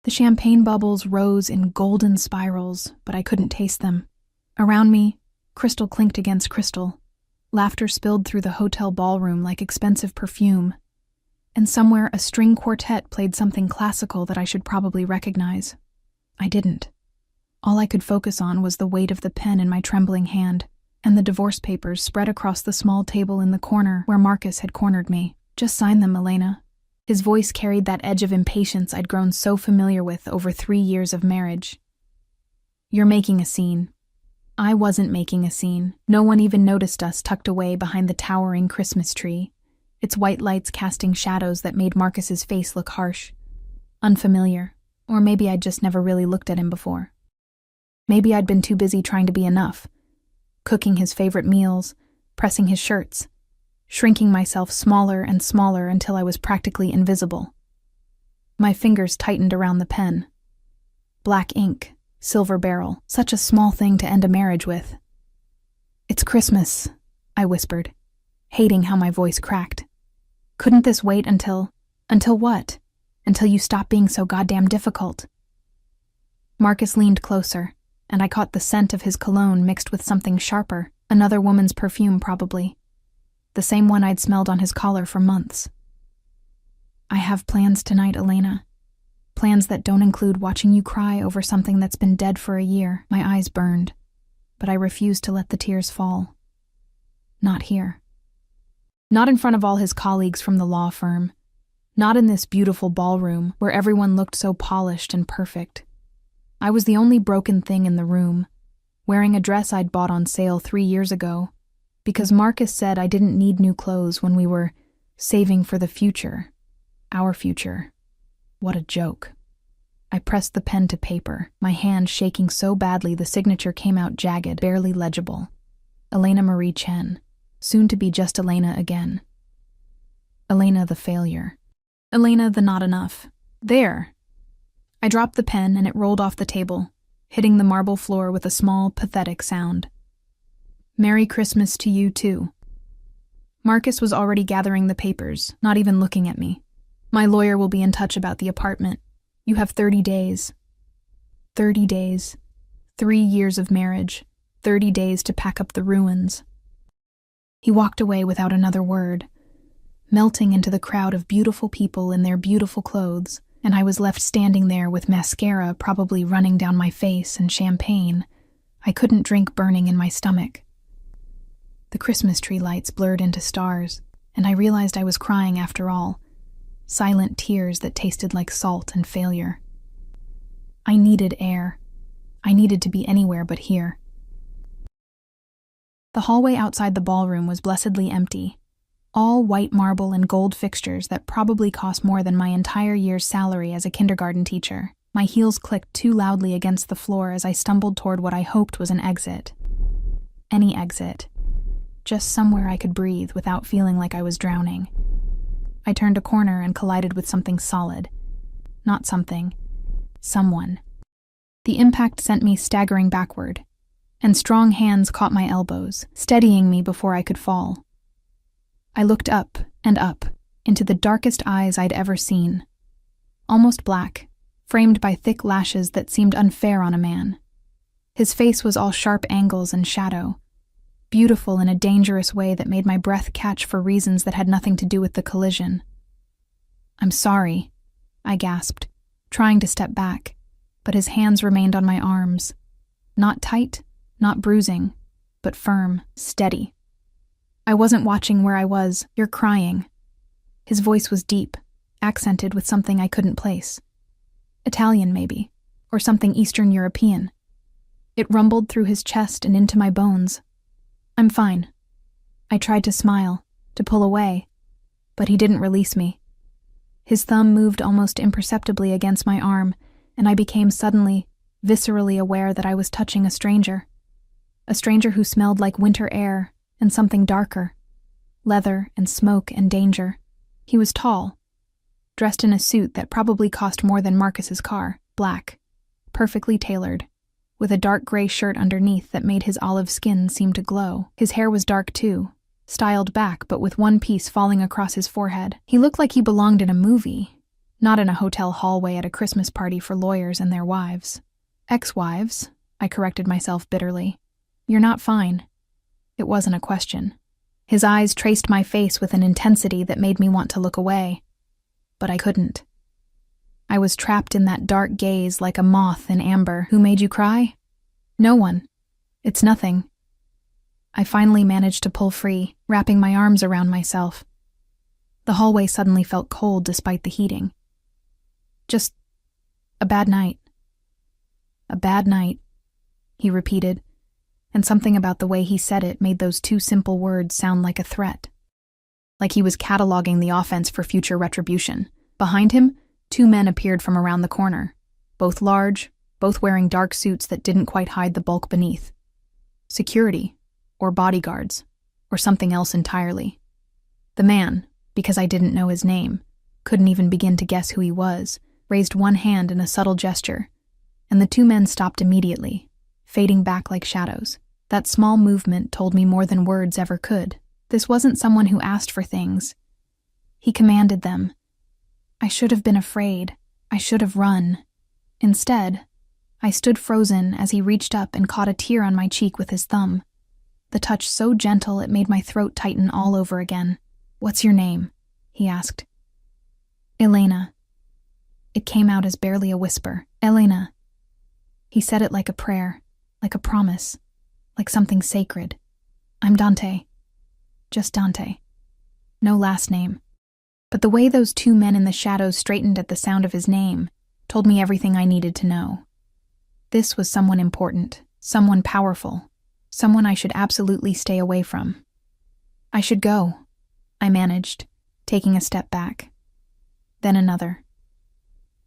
The champagne bubbles rose in golden spirals, but I couldn't taste them. Around me, crystal clinked against crystal. Laughter spilled through the hotel ballroom like expensive perfume. And somewhere a string quartet played something classical that I should probably recognize. I didn't. All I could focus on was the weight of the pen in my trembling hand, and the divorce papers spread across the small table in the corner where Marcus had cornered me. Just sign them, Elena. His voice carried that edge of impatience I'd grown so familiar with over 3 years of marriage. You're making a scene. I wasn't making a scene. No one even noticed us tucked away behind the towering Christmas tree, its white lights casting shadows that made Marcus's face look harsh. Unfamiliar, or maybe I'd just never really looked at him before. Maybe I'd been too busy trying to be enough, cooking his favorite meals, pressing his shirts, shrinking myself smaller and smaller until I was practically invisible. My fingers tightened around the pen. Black ink, silver barrel, such a small thing to end a marriage with. It's Christmas, I whispered, hating how my voice cracked. Couldn't this wait until what? Until you stop being so goddamn difficult. Marcus leaned closer, and I caught the scent of his cologne mixed with something sharper, another woman's perfume probably. The same one I'd smelled on his collar for months. I have plans tonight, Elena. Plans that don't include watching you cry over something that's been dead for a year. My eyes burned, but I refused to let the tears fall. Not here. Not in front of all his colleagues from the law firm. Not in this beautiful ballroom where everyone looked so polished and perfect. I was the only broken thing in the room, wearing a dress I'd bought on sale 3 years ago, because Marcus said I didn't need new clothes when we were saving for the future. Our future. What a joke. I pressed the pen to paper, my hand shaking so badly the signature came out jagged, barely legible. Elena Marie Chen. Soon to be just Elena again. Elena the failure. Elena the not enough. There. I dropped the pen and it rolled off the table, hitting the marble floor with a small, pathetic sound. Merry Christmas to you too. Marcus was already gathering the papers, not even looking at me. My lawyer will be in touch about the apartment. You have 30 days. 30 days. 3 years of marriage. 30 days to pack up the ruins. He walked away without another word, melting into the crowd of beautiful people in their beautiful clothes, and I was left standing there with mascara probably running down my face and champagne. I couldn't drink burning in my stomach. The Christmas tree lights blurred into stars, and I realized I was crying after all. Silent tears that tasted like salt and failure. I needed air. I needed to be anywhere but here. The hallway outside the ballroom was blessedly empty. All white marble and gold fixtures that probably cost more than my entire year's salary as a kindergarten teacher. My heels clicked too loudly against the floor as I stumbled toward what I hoped was an exit. Any exit. Just somewhere I could breathe without feeling like I was drowning. I turned a corner and collided with something solid. Not something. Someone. The impact sent me staggering backward, and strong hands caught my elbows, steadying me before I could fall. I looked up and up, into the darkest eyes I'd ever seen. Almost black, framed by thick lashes that seemed unfair on a man. His face was all sharp angles and shadow, beautiful in a dangerous way that made my breath catch for reasons that had nothing to do with the collision. I'm sorry, I gasped, trying to step back, but his hands remained on my arms. Not tight, not bruising, but firm, steady. I wasn't watching where I was. You're crying. His voice was deep, accented with something I couldn't place. Italian, maybe, or something Eastern European. It rumbled through his chest and into my bones. I'm fine. I tried to smile, to pull away, but he didn't release me. His thumb moved almost imperceptibly against my arm, and I became suddenly, viscerally aware that I was touching a stranger. A stranger who smelled like winter air and something darker. Leather and smoke and danger. He was tall, dressed in a suit that probably cost more than Marcus's car, black, perfectly tailored, with a dark gray shirt underneath that made his olive skin seem to glow. His hair was dark too, styled back but with one piece falling across his forehead. He looked like he belonged in a movie, Not in a hotel hallway at a Christmas party for lawyers and their wives. Ex-wives, I corrected myself bitterly. You're not fine. It wasn't a question. His eyes traced my face with an intensity that made me want to look away. But I couldn't. I was trapped in that dark gaze like a moth in amber. Who made you cry? No one. It's nothing. I finally managed to pull free, wrapping my arms around myself. The hallway suddenly felt cold despite the heating. Just a bad night. A bad night, he repeated, and something about the way he said it made those two simple words sound like a threat. Like he was cataloging the offense for future retribution. Behind him, two men appeared from around the corner, both large, both wearing dark suits that didn't quite hide the bulk beneath. Security, or bodyguards, or something else entirely. The man, because I didn't know his name, couldn't even begin to guess who he was, raised one hand in a subtle gesture, and the two men stopped immediately, fading back like shadows. That small movement told me more than words ever could. This wasn't someone who asked for things. He commanded them. I should have been afraid. I should have run. Instead, I stood frozen as he reached up and caught a tear on my cheek with his thumb. The touch so gentle it made my throat tighten all over again. What's your name? He asked. Elena. It came out as barely a whisper. Elena. He said it like a prayer, like a promise, like something sacred. I'm Dante. Just Dante. No last name. But the way those two men in the shadows straightened at the sound of his name told me everything I needed to know. This was someone important, someone powerful, someone I should absolutely stay away from. I should go, I managed, taking a step back. Then another.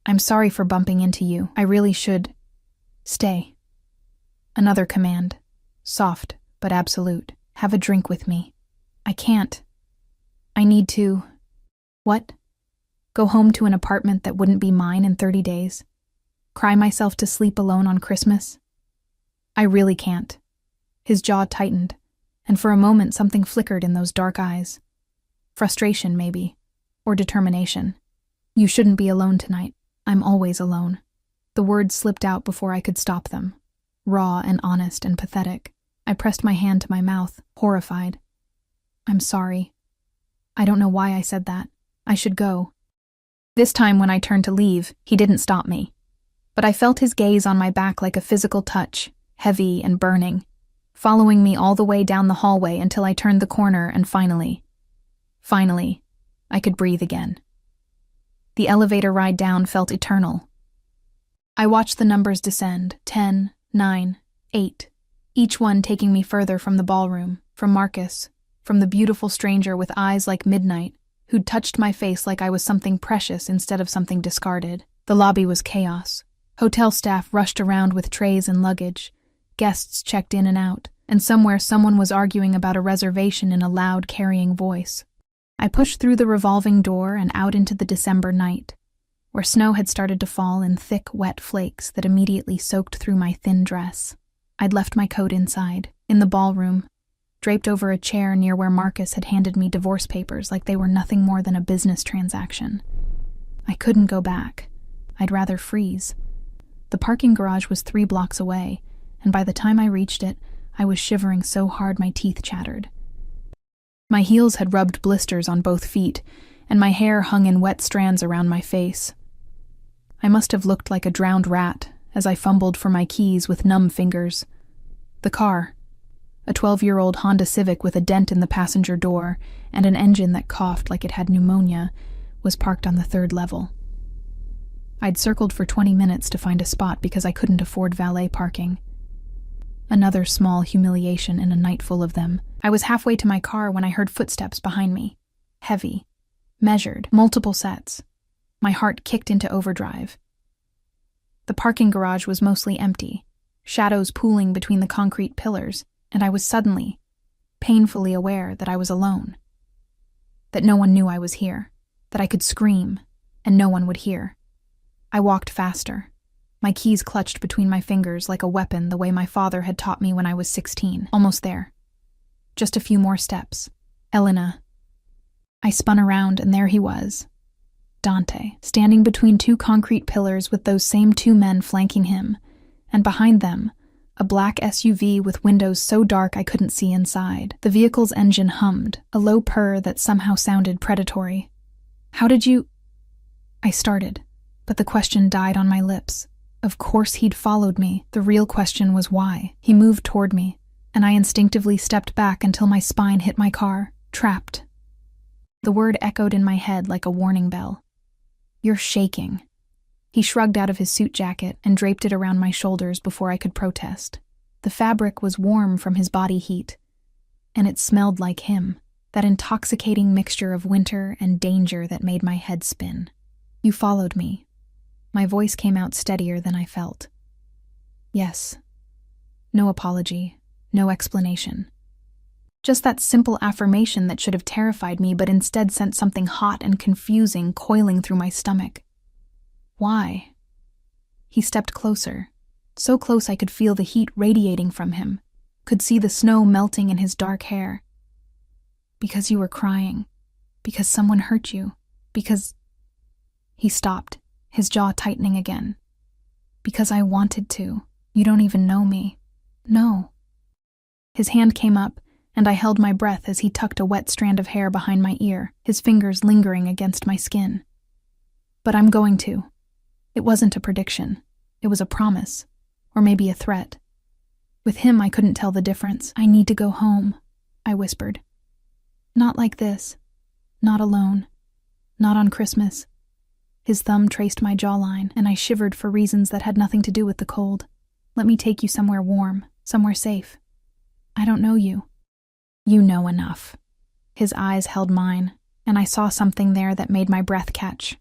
I'm sorry for bumping into you. I really should stay. Another command, soft but absolute. Have a drink with me. I can't. I need to. What? Go home to an apartment that wouldn't be mine in 30 days? Cry myself to sleep alone on Christmas? I really can't. His jaw tightened, and for a moment something flickered in those dark eyes. Frustration, maybe, or determination. You shouldn't be alone tonight. I'm always alone. The words slipped out before I could stop them. Raw and honest and pathetic. I pressed my hand to my mouth, horrified. I'm sorry. I don't know why I said that. I should go. This time when I turned to leave, he didn't stop me. But I felt his gaze on my back like a physical touch, heavy and burning, following me all the way down the hallway until I turned the corner and finally, I could breathe again. The elevator ride down felt eternal. I watched the numbers descend, 10, 9, 8, each one taking me further from the ballroom, from Marcus, from the beautiful stranger with eyes like midnight, who'd touched my face like I was something precious instead of something discarded. The lobby was chaos. Hotel staff rushed around with trays and luggage. Guests checked in and out, and somewhere someone was arguing about a reservation in a loud, carrying voice. I pushed through the revolving door and out into the December night, where snow had started to fall in thick, wet flakes that immediately soaked through my thin dress. I'd left my coat inside, in the ballroom, draped over a chair near where Marcus had handed me divorce papers like they were nothing more than a business transaction. I couldn't go back. I'd rather freeze. The parking garage was 3 blocks away, and by the time I reached it, I was shivering so hard my teeth chattered. My heels had rubbed blisters on both feet, and my hair hung in wet strands around my face. I must have looked like a drowned rat as I fumbled for my keys with numb fingers. The car, a 12-year-old Honda Civic with a dent in the passenger door and an engine that coughed like it had pneumonia, was parked on the 3rd level. I'd circled for 20 minutes to find a spot because I couldn't afford valet parking. Another small humiliation in a night full of them. I was halfway to my car when I heard footsteps behind me. Heavy, measured, multiple sets. My heart kicked into overdrive. The parking garage was mostly empty, shadows pooling between the concrete pillars, and I was suddenly, painfully aware that I was alone. That no one knew I was here, that I could scream, and no one would hear. I walked faster, my keys clutched between my fingers like a weapon the way my father had taught me when I was 16. Almost there. Just a few more steps. Elena. I spun around and there he was. Dante, standing between two concrete pillars with those same two men flanking him, and behind them, a black SUV with windows so dark I couldn't see inside. The vehicle's engine hummed, a low purr that somehow sounded predatory. "How did you—" I started, but the question died on my lips. Of course he'd followed me. The real question was why. He moved toward me, and I instinctively stepped back until my spine hit my car. Trapped. The word echoed in my head like a warning bell. "You're shaking." He shrugged out of his suit jacket and draped it around my shoulders before I could protest. The fabric was warm from his body heat, and it smelled like him, that intoxicating mixture of winter and danger that made my head spin. "You followed me." My voice came out steadier than I felt. "Yes." No apology, no explanation. Just that simple affirmation that should have terrified me but instead sent something hot and confusing coiling through my stomach. Why? He stepped closer, so close I could feel the heat radiating from him, could see the snow melting in his dark hair. "Because you were crying. Because someone hurt you. Because—" He stopped, his jaw tightening again. "Because I wanted to. You don't even know me." "No." His hand came up, and I held my breath as he tucked a wet strand of hair behind my ear, his fingers lingering against my skin. "But I'm going to." It wasn't a prediction. It was a promise. Or maybe a threat. With him, I couldn't tell the difference. "I need to go home," I whispered. "Not like this. Not alone. Not on Christmas." His thumb traced my jawline, and I shivered for reasons that had nothing to do with the cold. "Let me take you somewhere warm, somewhere safe." "I don't know you." "You know enough." His eyes held mine, and I saw something there that made my breath catch.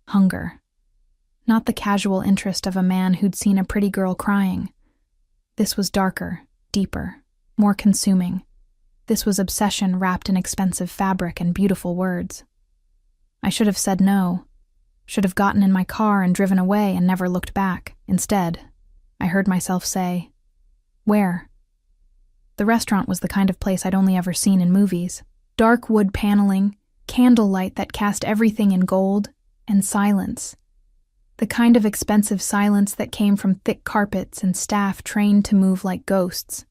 Hunger. Not the casual interest of a man who'd seen a pretty girl crying. This was darker, deeper, more consuming. This was obsession wrapped in expensive fabric and beautiful words. I should have said no. Should have gotten in my car and driven away and never looked back. Instead, I heard myself say, "Where?" The restaurant was the kind of place I'd only ever seen in movies. Dark wood paneling, candlelight that cast everything in gold, and silence. The kind of expensive silence that came from thick carpets and staff trained to move like ghosts.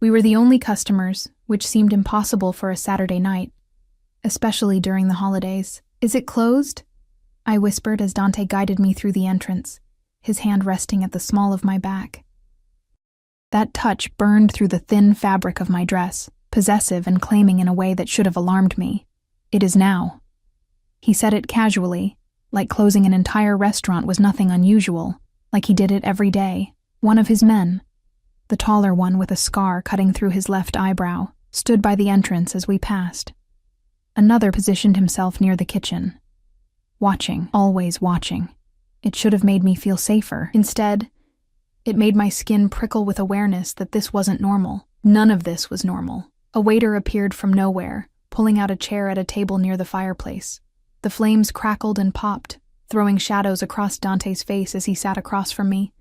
We were the only customers, which seemed impossible for a Saturday night, especially during the holidays. "Is it closed?" I whispered as Dante guided me through the entrance, his hand resting at the small of my back. That touch burned through the thin fabric of my dress, possessive and claiming in a way that should have alarmed me. "It is now." He said it casually, like closing an entire restaurant was nothing unusual, like he did it every day. One of his men, the taller one with a scar cutting through his left eyebrow, stood by the entrance as we passed. Another positioned himself near the kitchen. Watching, always watching. It should have made me feel safer. Instead, it made my skin prickle with awareness that this wasn't normal. None of this was normal. A waiter appeared from nowhere, pulling out a chair at a table near the fireplace. The flames crackled and popped, throwing shadows across Dante's face as he sat across from me.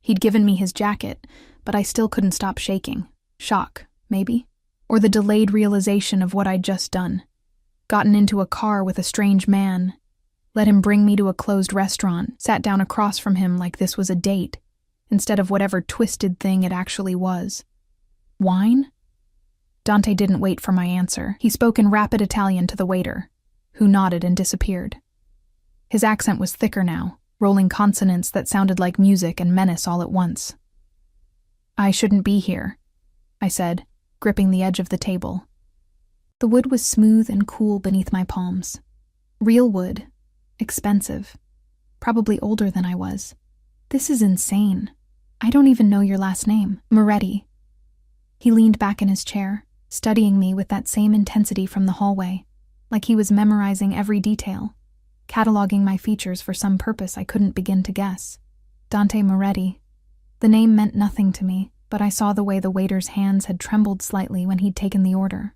He'd given me his jacket, but I still couldn't stop shaking. Shock, maybe? Or the delayed realization of what I'd just done. Gotten into a car with a strange man, let him bring me to a closed restaurant, sat down across from him like this was a date, instead of whatever twisted thing it actually was. Wine? Dante didn't wait for my answer. He spoke in rapid Italian to the waiter, who nodded and disappeared. His accent was thicker now, rolling consonants that sounded like music and menace all at once. "I shouldn't be here," I said, gripping the edge of the table. The wood was smooth and cool beneath my palms. Real wood, expensive, probably older than I was. "This is insane. I don't even know your last name." "Moretti." He leaned back in his chair, studying me with that same intensity from the hallway, like he was memorizing every detail, cataloging my features for some purpose I couldn't begin to guess. Dante Moretti. The name meant nothing to me, but I saw the way the waiter's hands had trembled slightly when he'd taken the order.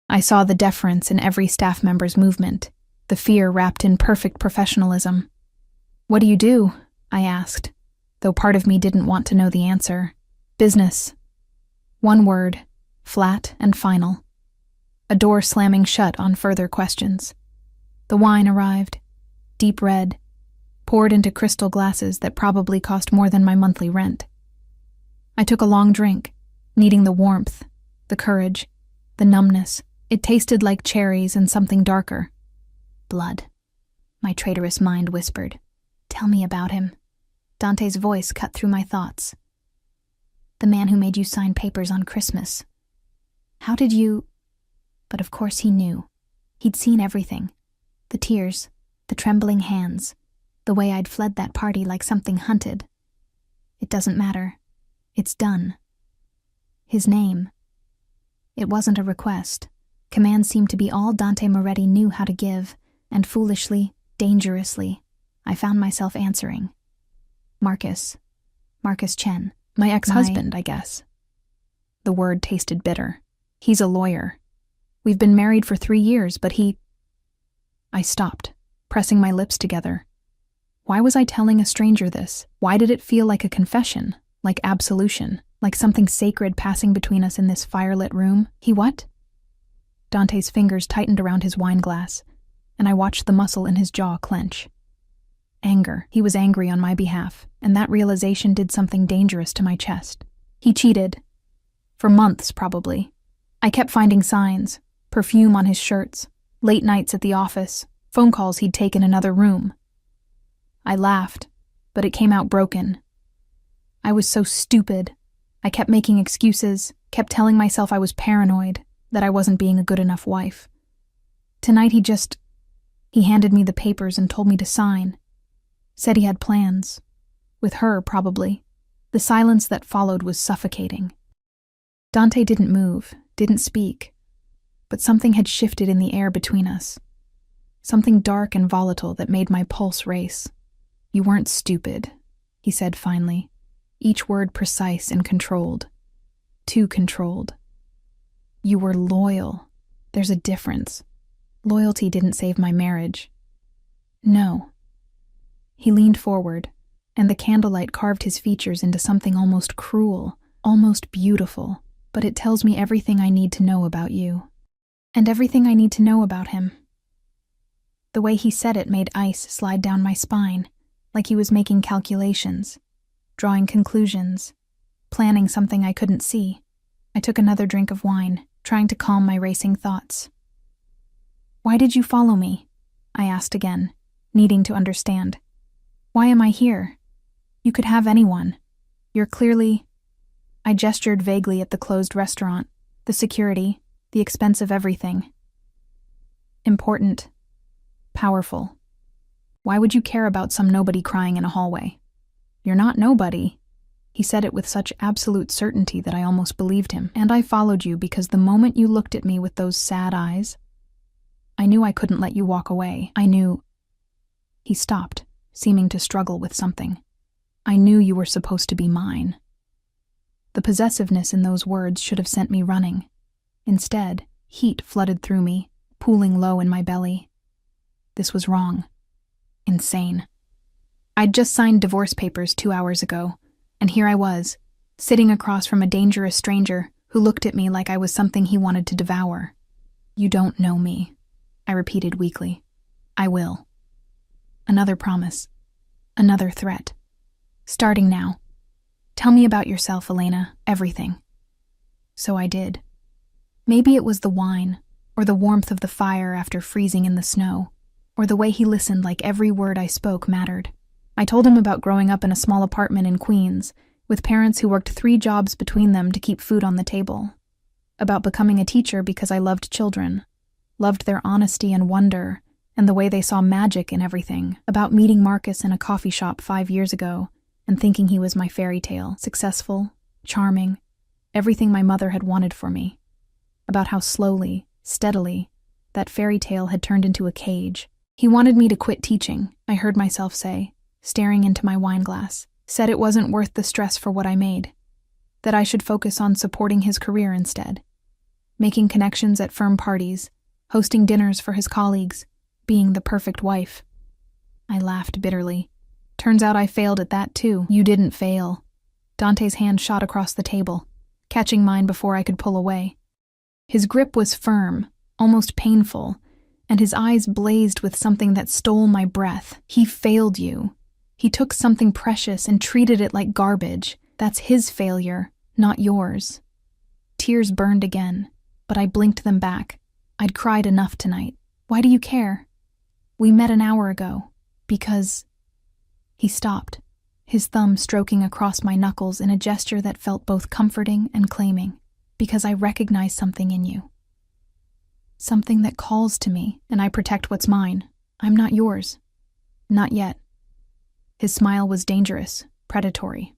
I saw the deference in every staff member's movement, the fear wrapped in perfect professionalism. "What do you do?" I asked, though part of me didn't want to know the answer. "Business." One word, flat and final. A door slamming shut on further questions. The wine arrived, deep red, poured into crystal glasses that probably cost more than my monthly rent. I took a long drink, needing the warmth, the courage, the numbness. It tasted like cherries and something darker. Blood. My traitorous mind whispered. Tell me about him. Dante's voice cut through my thoughts. The man who made you sign papers on Christmas. How did you... But of course he knew. He'd seen everything. The tears, the trembling hands, the way I'd fled that party like something hunted. It doesn't matter. It's done. His name. It wasn't a request. Commands seemed to be all Dante Moretti knew how to give, and foolishly, dangerously, I found myself answering. Marcus Chen. My ex-husband, I guess. The word tasted bitter. He's a lawyer. We've been married for 3 years, but I stopped, pressing my lips together. Why was I telling a stranger this? Why did it feel like a confession, like absolution, like something sacred passing between us in this firelit room? He what? Dante's fingers tightened around his wine glass, and I watched the muscle in his jaw clench. Anger. He was angry on my behalf, and that realization did something dangerous to my chest. He cheated. For months, probably. I kept finding signs, perfume on his shirts, late nights at the office, phone calls he'd taken in another room. I laughed, but it came out broken. I was so stupid. I kept making excuses, kept telling myself I was paranoid, that I wasn't being a good enough wife. Tonight he handed me the papers and told me to sign. Said he had plans. With her, probably. The silence that followed was suffocating. Dante didn't move, didn't speak, but something had shifted in the air between us. Something dark and volatile that made my pulse race. You weren't stupid, he said finally, each word precise and controlled. Too controlled. You were loyal. There's a difference. Loyalty didn't save my marriage. No. He leaned forward, and the candlelight carved his features into something almost cruel, almost beautiful, but it tells me everything I need to know about you. And everything I need to know about him. The way he said it made ice slide down my spine, like he was making calculations, drawing conclusions, planning something I couldn't see. I took another drink of wine, trying to calm my racing thoughts. Why did you follow me? I asked again, needing to understand. Why am I here? You could have anyone. You're clearly... I gestured vaguely at the closed restaurant, the security, the expense of everything. Important. Powerful. Why would you care about some nobody crying in a hallway? You're not nobody. He said it with such absolute certainty that I almost believed him. And I followed you because the moment you looked at me with those sad eyes, I knew I couldn't let you walk away. I knew... He stopped, seeming to struggle with something. I knew you were supposed to be mine. The possessiveness in those words should have sent me running. Instead, heat flooded through me, pooling low in my belly. This was wrong. Insane. I'd just signed divorce papers 2 hours ago, and here I was, sitting across from a dangerous stranger who looked at me like I was something he wanted to devour. You don't know me, I repeated weakly. I will. Another promise. Another threat. Starting now. Tell me about yourself, Elena, everything. So I did. Maybe it was the wine, or the warmth of the fire after freezing in the snow, or the way he listened like every word I spoke mattered. I told him about growing up in a small apartment in Queens, with parents who worked 3 jobs between them to keep food on the table. About becoming a teacher because I loved children, loved their honesty and wonder, and the way they saw magic in everything. About meeting Marcus in a coffee shop 5 years ago, and thinking he was my fairy tale, successful, charming, everything my mother had wanted for me. About how slowly, steadily, that fairy tale had turned into a cage. He wanted me to quit teaching, I heard myself say, staring into my wine glass. Said it wasn't worth the stress for what I made. That I should focus on supporting his career instead. Making connections at firm parties, hosting dinners for his colleagues, being the perfect wife. I laughed bitterly. Turns out I failed at that too. You didn't fail. Dante's hand shot across the table, catching mine before I could pull away. His grip was firm, almost painful, and his eyes blazed with something that stole my breath. He failed you. He took something precious and treated it like garbage. That's his failure, not yours. Tears burned again, but I blinked them back. I'd cried enough tonight. Why do you care? We met an hour ago. Because... He stopped, his thumb stroking across my knuckles in a gesture that felt both comforting and claiming. Because I recognize something in you. Something that calls to me, and I protect what's mine. I'm not yours. Not yet. His smile was dangerous, predatory.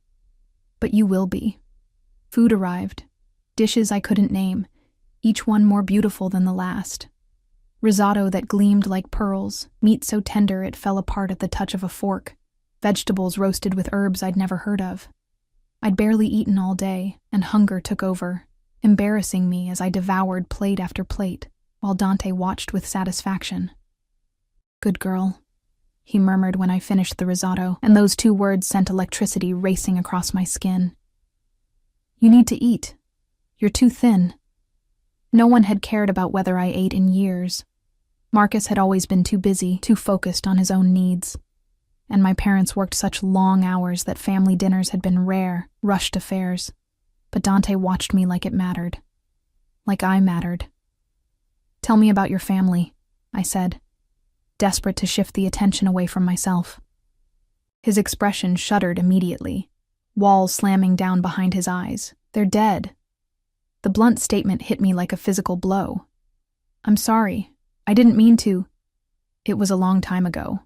But you will be. Food arrived. Dishes I couldn't name, each one more beautiful than the last. Risotto that gleamed like pearls, meat so tender it fell apart at the touch of a fork, vegetables roasted with herbs I'd never heard of. I'd barely eaten all day, and hunger took over, embarrassing me as I devoured plate after plate, while Dante watched with satisfaction. "Good girl," he murmured when I finished the risotto, and those two words sent electricity racing across my skin. "You need to eat. You're too thin." No one had cared about whether I ate in years. Marcus had always been too busy, too focused on his own needs. And my parents worked such long hours that family dinners had been rare, rushed affairs. But Dante watched me like it mattered. Like I mattered. "Tell me about your family," I said, desperate to shift the attention away from myself. His expression shuddered immediately, walls slamming down behind his eyes. "They're dead." The blunt statement hit me like a physical blow. "I'm sorry. I didn't mean to." It was a long time ago.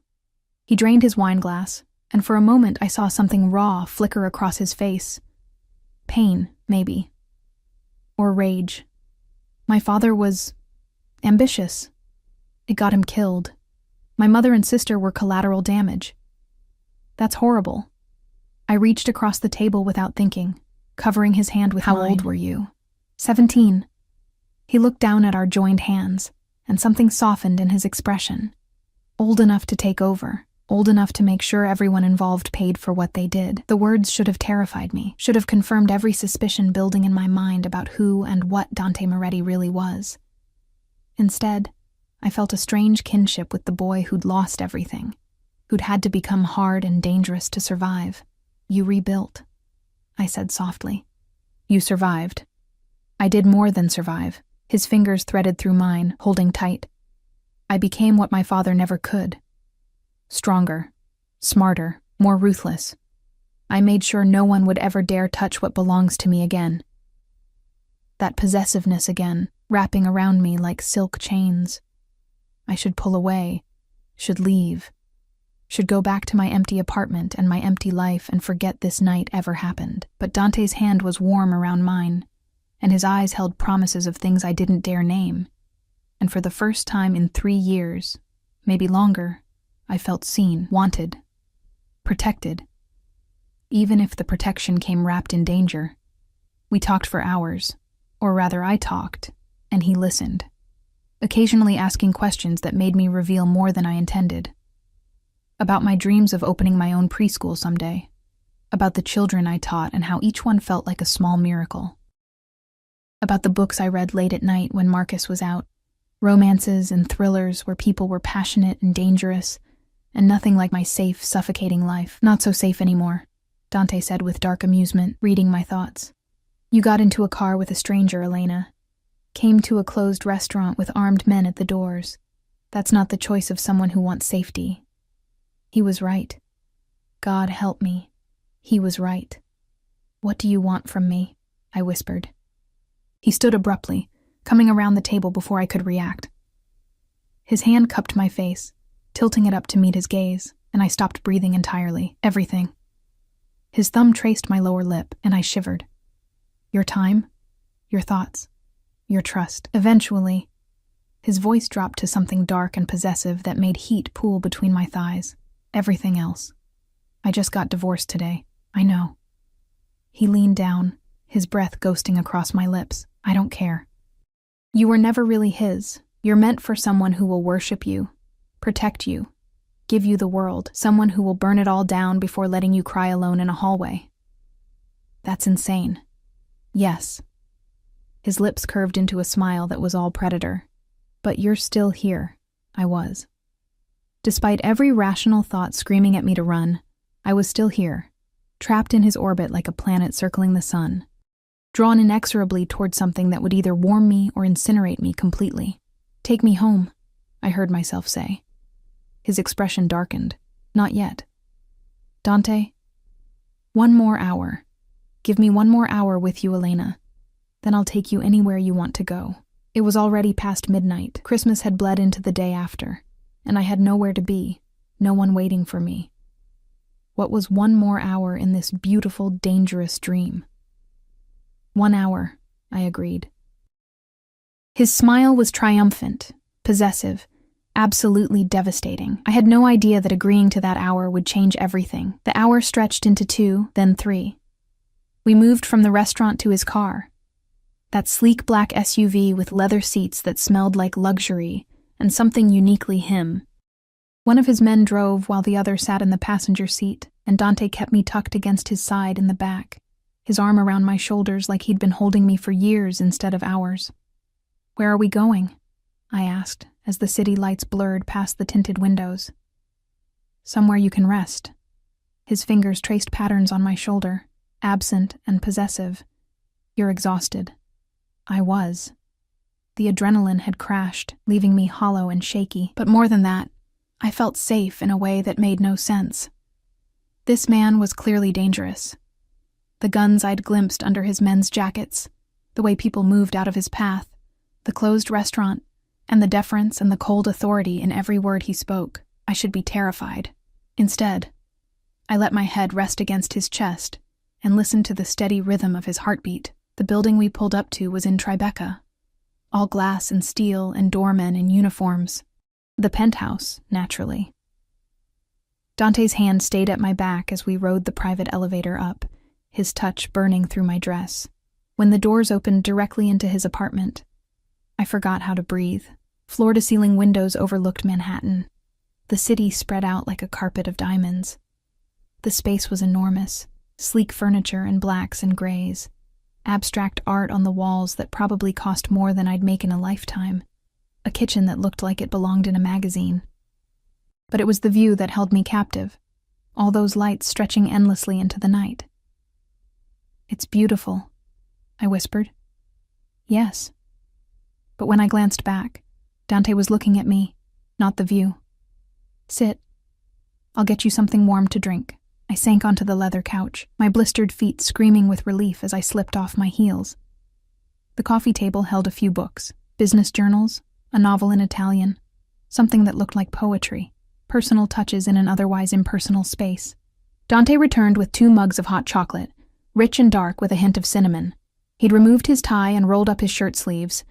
He drained his wine glass, and for a moment I saw something raw flicker across his face. Pain, maybe. Or rage. My father was... ambitious. It got him killed. My mother and sister were collateral damage. That's horrible. I reached across the table without thinking, covering his hand with mine. "How old were you?" 17. He looked down at our joined hands, and something softened in his expression. Old enough to take over, old enough to make sure everyone involved paid for what they did. The words should have terrified me, should have confirmed every suspicion building in my mind about who and what Dante Moretti really was. Instead, I felt a strange kinship with the boy who'd lost everything, who'd had to become hard and dangerous to survive. "You rebuilt," I said softly. "You survived." I did more than survive. His fingers threaded through mine, holding tight. I became what my father never could. Stronger, smarter, more ruthless. I made sure no one would ever dare touch what belongs to me again. That possessiveness again, wrapping around me like silk chains. I should pull away, should leave, should go back to my empty apartment and my empty life and forget this night ever happened. But Dante's hand was warm around mine, and his eyes held promises of things I didn't dare name. And for the first time in 3 years, maybe longer, I felt seen, wanted, protected. Even if the protection came wrapped in danger. We talked for hours, or rather I talked, and he listened, occasionally asking questions that made me reveal more than I intended. About my dreams of opening my own preschool someday, about the children I taught and how each one felt like a small miracle. About the books I read late at night when Marcus was out, romances and thrillers where people were passionate and dangerous, and nothing like my safe, suffocating life. "Not so safe anymore," Dante said with dark amusement, reading my thoughts. "You got into a car with a stranger, Elena. Came to a closed restaurant with armed men at the doors. That's not the choice of someone who wants safety." He was right. God help me. He was right. "What do you want from me?" I whispered. He stood abruptly, coming around the table before I could react. His hand cupped my face, tilting it up to meet his gaze, and I stopped breathing entirely. "Everything." His thumb traced my lower lip, and I shivered. "Your time, your thoughts, your trust." Eventually, his voice dropped to something dark and possessive that made heat pool between my thighs. "Everything else. I just got divorced today. I know." He leaned down, his breath ghosting across my lips. "I don't care. You were never really his. You're meant for someone who will worship you, protect you, give you the world, someone who will burn it all down before letting you cry alone in a hallway." "That's insane." "Yes." His lips curved into a smile that was all predator. "But you're still here. I was. Despite every rational thought screaming at me to run, I was still here, trapped in his orbit like a planet circling the sun, drawn inexorably toward something that would either warm me or incinerate me completely. "Take me home," I heard myself say. His expression darkened. "Not yet." "Dante, 1 more hour. Give me 1 more hour with you, Elena. Then I'll take you anywhere you want to go." It was already past midnight. Christmas had bled into the day after, and I had nowhere to be, no one waiting for me. What was 1 more hour in this beautiful, dangerous dream? 1 hour, I agreed. His smile was triumphant, possessive, absolutely devastating. I had no idea that agreeing to that hour would change everything. The hour stretched into 2, then 3. We moved from the restaurant to his car. That sleek black SUV with leather seats that smelled like luxury and something uniquely him. One of his men drove while the other sat in the passenger seat, and Dante kept me tucked against his side in the back, his arm around my shoulders like he'd been holding me for years instead of hours. "Where are we going?" I asked, as the city lights blurred past the tinted windows. "Somewhere you can rest." His fingers traced patterns on my shoulder, absent and possessive. "You're exhausted." I was. The adrenaline had crashed, leaving me hollow and shaky. But more than that, I felt safe in a way that made no sense. This man was clearly dangerous. The guns I'd glimpsed under his men's jackets, the way people moved out of his path, the closed restaurant, and the deference and the cold authority in every word he spoke. I should be terrified. Instead, I let my head rest against his chest and listened to the steady rhythm of his heartbeat. The building we pulled up to was in Tribeca, all glass and steel and doormen in uniforms. The penthouse, naturally. Dante's hand stayed at my back as we rode the private elevator up, his touch burning through my dress. When the doors opened directly into his apartment, I forgot how to breathe. Floor-to-ceiling windows overlooked Manhattan. The city spread out like a carpet of diamonds. The space was enormous, sleek furniture in blacks and grays, abstract art on the walls that probably cost more than I'd make in a lifetime, a kitchen that looked like it belonged in a magazine. But it was the view that held me captive, all those lights stretching endlessly into the night. "It's beautiful," I whispered. "Yes." But when I glanced back, Dante was looking at me, not the view. "Sit. I'll get you something warm to drink." I sank onto the leather couch, my blistered feet screaming with relief as I slipped off my heels. The coffee table held a few books, business journals, a novel in Italian, something that looked like poetry, personal touches in an otherwise impersonal space. Dante returned with 2 mugs of hot chocolate, rich and dark with a hint of cinnamon. He'd removed his tie and rolled up his shirt sleeves,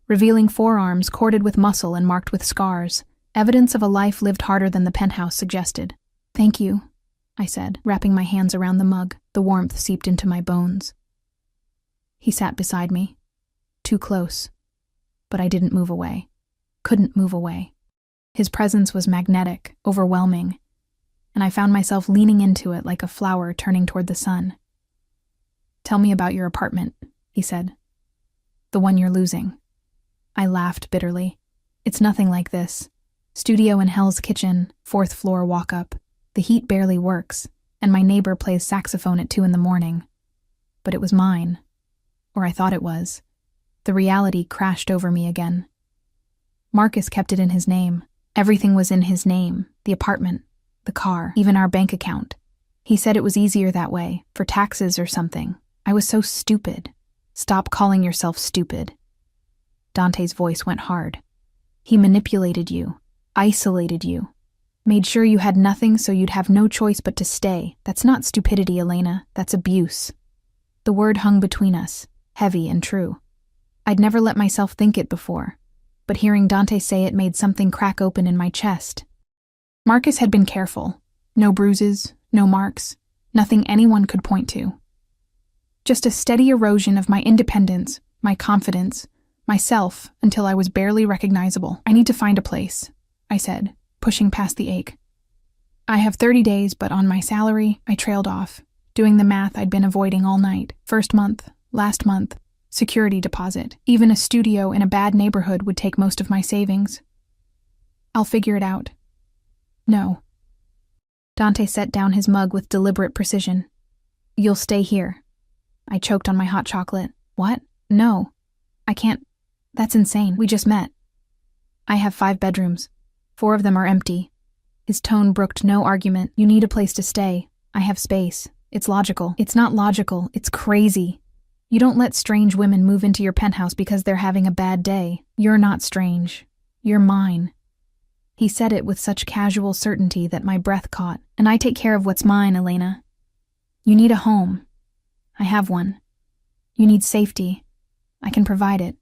revealing forearms corded with muscle and marked with scars, evidence of a life lived harder than the penthouse suggested. "Thank you," I said, wrapping my hands around the mug. The warmth seeped into my bones. He sat beside me, too close, but I didn't move away. Couldn't move away. His presence was magnetic, overwhelming, and I found myself leaning into it like a flower turning toward the sun. "Tell me about your apartment," he said. "The one you're losing." I laughed bitterly. "It's nothing like this. Studio in Hell's Kitchen, 4th floor walk-up. The heat barely works, and my neighbor plays saxophone at 2 a.m. But it was mine. Or I thought it was. The reality crashed over me again. Marcus kept it in his name. Everything was in his name. The apartment, the car, even our bank account. He said it was easier that way, for taxes or something. I was so stupid. Stop calling yourself stupid. Dante's voice went hard. He manipulated you, isolated you, made sure you had nothing so you'd have no choice but to stay. That's not stupidity, Elena. That's abuse. The word hung between us, heavy and true. I'd never let myself think it before, but hearing Dante say it made something crack open in my chest. Marcus had been careful. No bruises, no marks, nothing anyone could point to. Just a steady erosion of my independence, my confidence, myself, until I was barely recognizable. "I need to find a place," I said, pushing past the ache. "I have 30 days, but on my salary, I trailed off, doing the math I'd been avoiding all night. First month, last month, security deposit. Even a studio in a bad neighborhood would take most of my savings." I'll figure it out. No. Dante set down his mug with deliberate precision. You'll stay here. I choked on my hot chocolate. What? No. I can't. That's insane. We just met. I have 5 bedrooms. 4 of them are empty. His tone brooked no argument. You need a place to stay. I have space. It's logical. It's not logical. It's crazy. You don't let strange women move into your penthouse because they're having a bad day. You're not strange. You're mine. He said it with such casual certainty that my breath caught. And I take care of what's mine, Elena. You need a home. I have one. You need safety. I can provide it.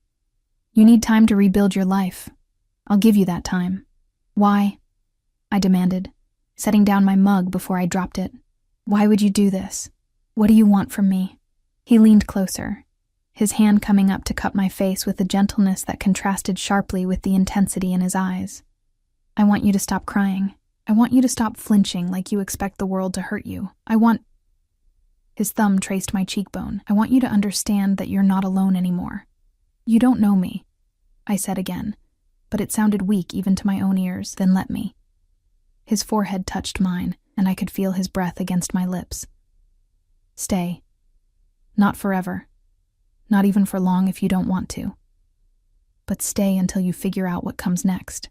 You need time to rebuild your life. I'll give you that time. Why? I demanded, setting down my mug before I dropped it. Why would you do this? What do you want from me? He leaned closer, his hand coming up to cup my face with a gentleness that contrasted sharply with the intensity in his eyes. I want you to stop crying. I want you to stop flinching like you expect the world to hurt you. His thumb traced my cheekbone. I want you to understand that you're not alone anymore. You don't know me, I said again, but it sounded weak even to my own ears. Then let me. His forehead touched mine, and I could feel his breath against my lips. Stay. Not forever. Not even for long if you don't want to. But stay until you figure out what comes next.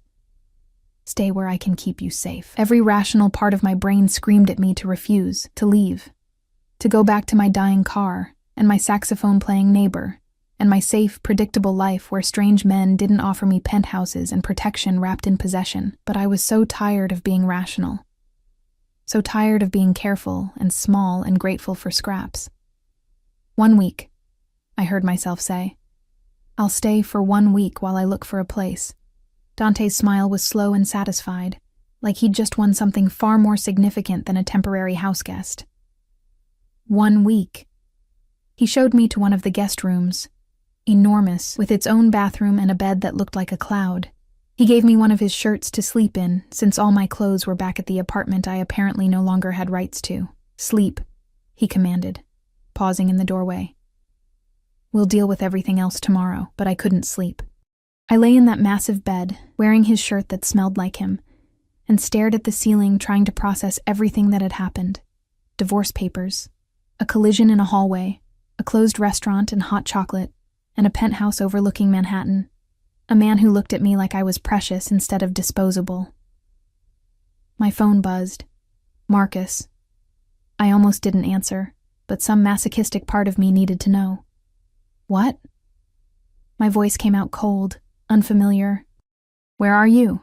Stay where I can keep you safe. Every rational part of my brain screamed at me to refuse, to leave, to go back to my dying car, and my saxophone-playing neighbor, and my safe, predictable life where strange men didn't offer me penthouses and protection wrapped in possession. But I was so tired of being rational. So tired of being careful and small and grateful for scraps. 1 week, I heard myself say. I'll stay for 1 week while I look for a place. Dante's smile was slow and satisfied, like he'd just won something far more significant than a temporary houseguest. 1 week. He showed me to one of the guest rooms, enormous, with its own bathroom and a bed that looked like a cloud. He gave me one of his shirts to sleep in, since all my clothes were back at the apartment I apparently no longer had rights to. Sleep, he commanded, pausing in the doorway. We'll deal with everything else tomorrow, but I couldn't sleep. I lay in that massive bed, wearing his shirt that smelled like him, and stared at the ceiling trying to process everything that had happened. Divorce papers, a collision in a hallway, a closed restaurant and hot chocolate, and a penthouse overlooking Manhattan. A man who looked at me like I was precious instead of disposable. My phone buzzed. Marcus. I almost didn't answer, but some masochistic part of me needed to know. What? My voice came out cold, unfamiliar. Where are you?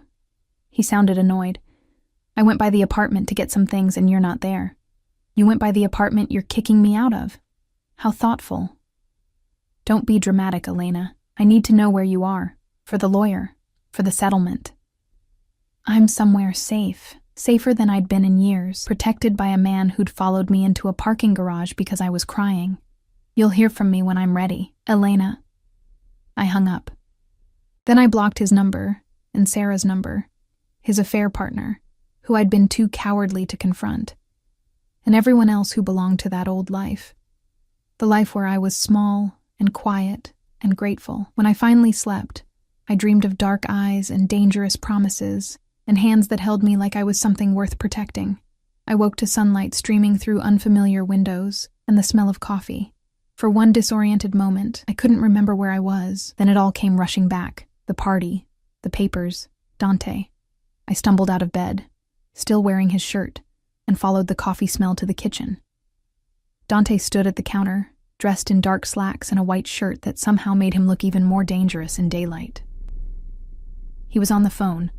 He sounded annoyed. I went by the apartment to get some things and you're not there. You went by the apartment you're kicking me out of. How thoughtful. Don't be dramatic, Elena. I need to know where you are. For the lawyer. For the settlement. I'm somewhere safe. Safer than I'd been in years. Protected by a man who'd followed me into a parking garage because I was crying. You'll hear from me when I'm ready. Elena. I hung up. Then I blocked his number, and Sarah's number, his affair partner, who I'd been too cowardly to confront, and everyone else who belonged to that old life. The life where I was small and quiet and grateful. When I finally slept, I dreamed of dark eyes and dangerous promises, and hands that held me like I was something worth protecting. I woke to sunlight streaming through unfamiliar windows and the smell of coffee. For one disoriented moment, I couldn't remember where I was. Then it all came rushing back. The party, the papers, Dante. I stumbled out of bed, still wearing his shirt, and followed the coffee smell to the kitchen. Dante stood at the counter, dressed in dark slacks and a white shirt that somehow made him look even more dangerous in daylight. He was on the phone,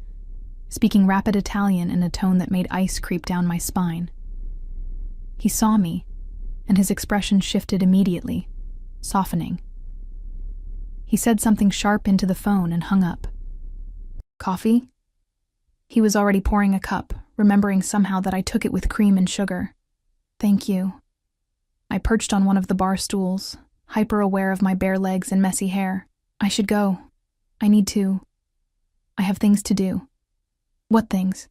speaking rapid Italian in a tone that made ice creep down my spine. He saw me, and his expression shifted immediately, softening. He said something sharp into the phone and hung up. Coffee? He was already pouring a cup, remembering somehow that I took it with cream and sugar. Thank you. I perched on one of the bar stools, hyper-aware of my bare legs and messy hair. I should go. I need to. I have things to do. What things?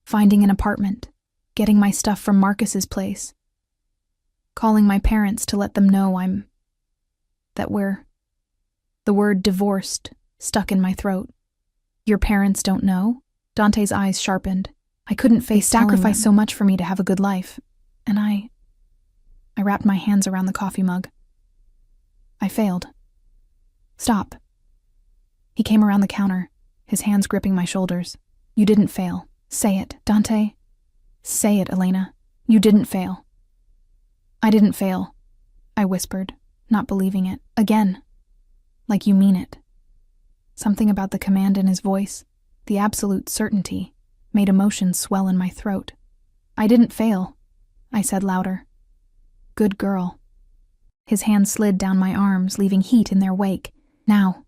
Finding an apartment, getting my stuff from Marcus's place, calling my parents to let them know that we're... The word divorced stuck in my throat. Your parents don't know? Dante's eyes sharpened. I couldn't face sacrifice so much for me to have a good life. And I wrapped my hands around the coffee mug. I failed. Stop. He came around the counter, his hands gripping my shoulders. You didn't fail. Say it, Dante. Say it, Elena. You didn't fail. I didn't fail, I whispered, not believing it. Again. Like you mean it. Something about the command in his voice, the absolute certainty, made emotions swell in my throat. I didn't fail, I said louder. Good girl. His hand slid down my arms, leaving heat in their wake. Now,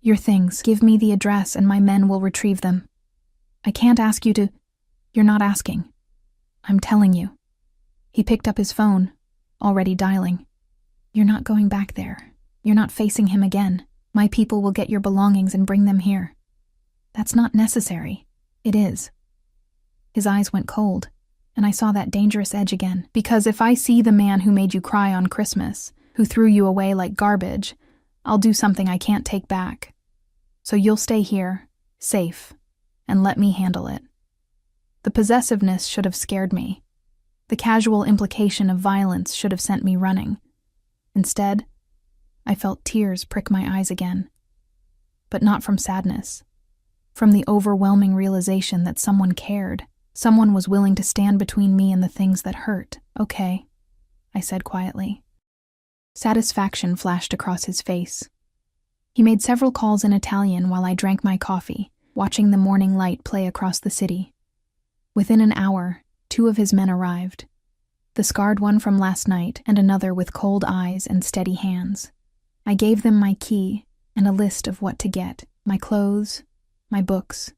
your things. Give me the address and my men will retrieve them. I can't ask you to... You're not asking. I'm telling you. He picked up his phone, already dialing. You're not going back there. You're not facing him again. My people will get your belongings and bring them here. That's not necessary. It is. His eyes went cold, and I saw that dangerous edge again. Because if I see the man who made you cry on Christmas, who threw you away like garbage, I'll do something I can't take back. So you'll stay here, safe, and let me handle it. The possessiveness should have scared me. The casual implication of violence should have sent me running. Instead, I felt tears prick my eyes again. But not from sadness. From the overwhelming realization that someone cared. Someone was willing to stand between me and the things that hurt. Okay, I said quietly. Satisfaction flashed across his face. He made several calls in Italian while I drank my coffee, watching the morning light play across the city. Within an hour, 2 of his men arrived. The scarred one from last night and another with cold eyes and steady hands. I gave them my key and a list of what to get. My clothes, my books,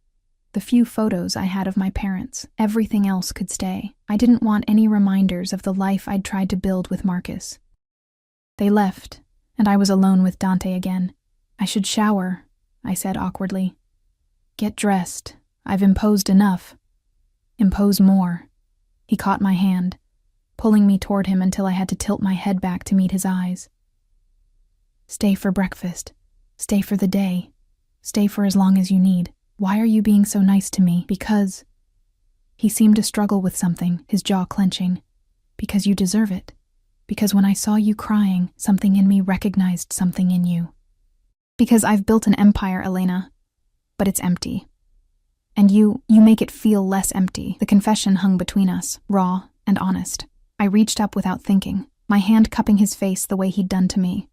the few photos I had of my parents. Everything else could stay. I didn't want any reminders of the life I'd tried to build with Marcus. They left, and I was alone with Dante again. I should shower, I said awkwardly. Get dressed. I've imposed enough. Impose more. He caught my hand, pulling me toward him until I had to tilt my head back to meet his eyes. Stay for breakfast. Stay for the day. Stay for as long as you need. Why are you being so nice to me? Because... He seemed to struggle with something, his jaw clenching. Because you deserve it. Because when I saw you crying, something in me recognized something in you. Because I've built an empire, Elena. But it's empty. And you make it feel less empty. The confession hung between us, raw and honest. I reached up without thinking, my hand cupping his face the way he'd done to me.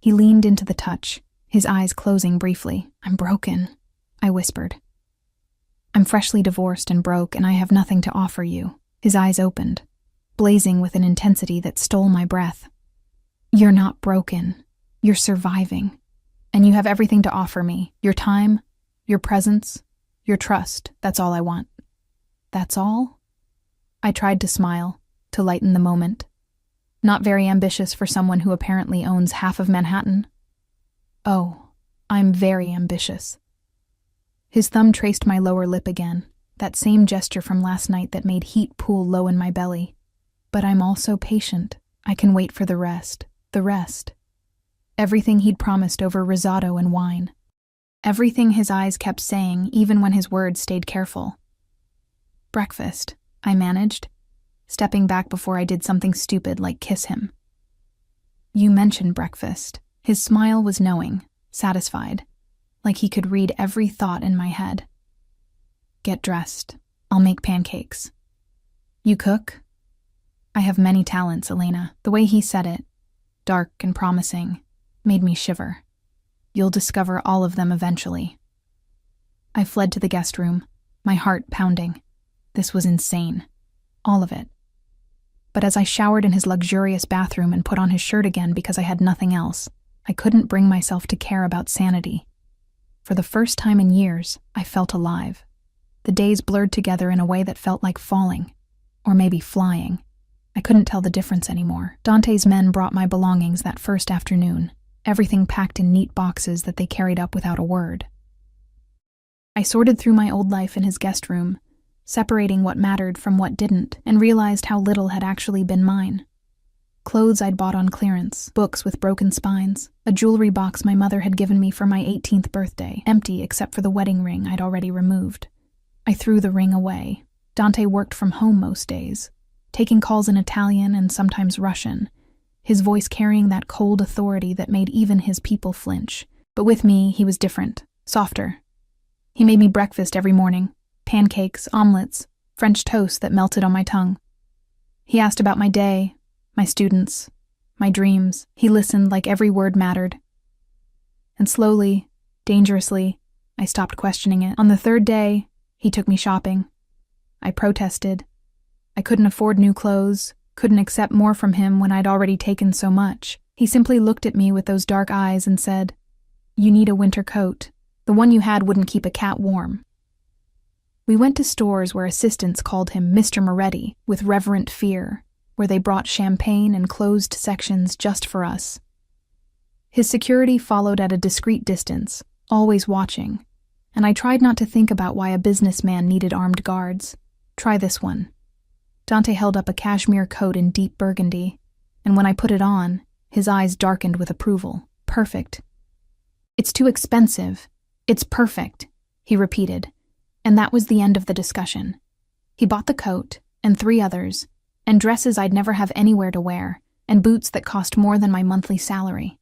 He leaned into the touch, his eyes closing briefly. I'm broken, I whispered. I'm freshly divorced and broke, and I have nothing to offer you. His eyes opened, blazing with an intensity that stole my breath. You're not broken. You're surviving. And you have everything to offer me. Your time, your presence, your trust. That's all I want. That's all? I tried to smile, to lighten the moment. Not very ambitious for someone who apparently owns half of Manhattan. Oh, I'm very ambitious. His thumb traced my lower lip again, that same gesture from last night that made heat pool low in my belly. But I'm also patient. I can wait for the rest. The rest. Everything he'd promised over risotto and wine. Everything his eyes kept saying, even when his words stayed careful. Breakfast, I managed, stepping back before I did something stupid like kiss him. You mentioned breakfast. His smile was knowing, satisfied, like he could read every thought in my head. Get dressed. I'll make pancakes. You cook? I have many talents, Elena. The way he said it, dark and promising, made me shiver. You'll discover all of them eventually. I fled to the guest room, my heart pounding. This was insane. All of it. But as I showered in his luxurious bathroom and put on his shirt again because I had nothing else, I couldn't bring myself to care about sanity. For the first time in years, I felt alive. The days blurred together in a way that felt like falling, or maybe flying. I couldn't tell the difference anymore. Dante's men brought my belongings that first afternoon, everything packed in neat boxes that they carried up without a word. I sorted through my old life in his guest room, separating what mattered from what didn't, and realized how little had actually been mine. Clothes I'd bought on clearance, books with broken spines, a jewelry box my mother had given me for my 18th birthday, empty except for the wedding ring I'd already removed. I threw the ring away. Dante worked from home most days, taking calls in Italian and sometimes Russian, his voice carrying that cold authority that made even his people flinch. But with me, he was different, softer. He made me breakfast every morning, pancakes, omelets, French toast that melted on my tongue. He asked about my day, my students, my dreams. He listened like every word mattered. And slowly, dangerously, I stopped questioning it. On the third day, he took me shopping. I protested. I couldn't afford new clothes, couldn't accept more from him when I'd already taken so much. He simply looked at me with those dark eyes and said, "You need a winter coat. The one you had wouldn't keep a cat warm." We went to stores where assistants called him Mr. Moretti with reverent fear, where they brought champagne and closed sections just for us. His security followed at a discreet distance, always watching, and I tried not to think about why a businessman needed armed guards. Try this one. Dante held up a cashmere coat in deep burgundy, and when I put it on, his eyes darkened with approval. Perfect. "It's too expensive. It's perfect," he repeated, and that was the end of the discussion. He bought the coat, and 3 others, and dresses I'd never have anywhere to wear, and boots that cost more than my monthly salary.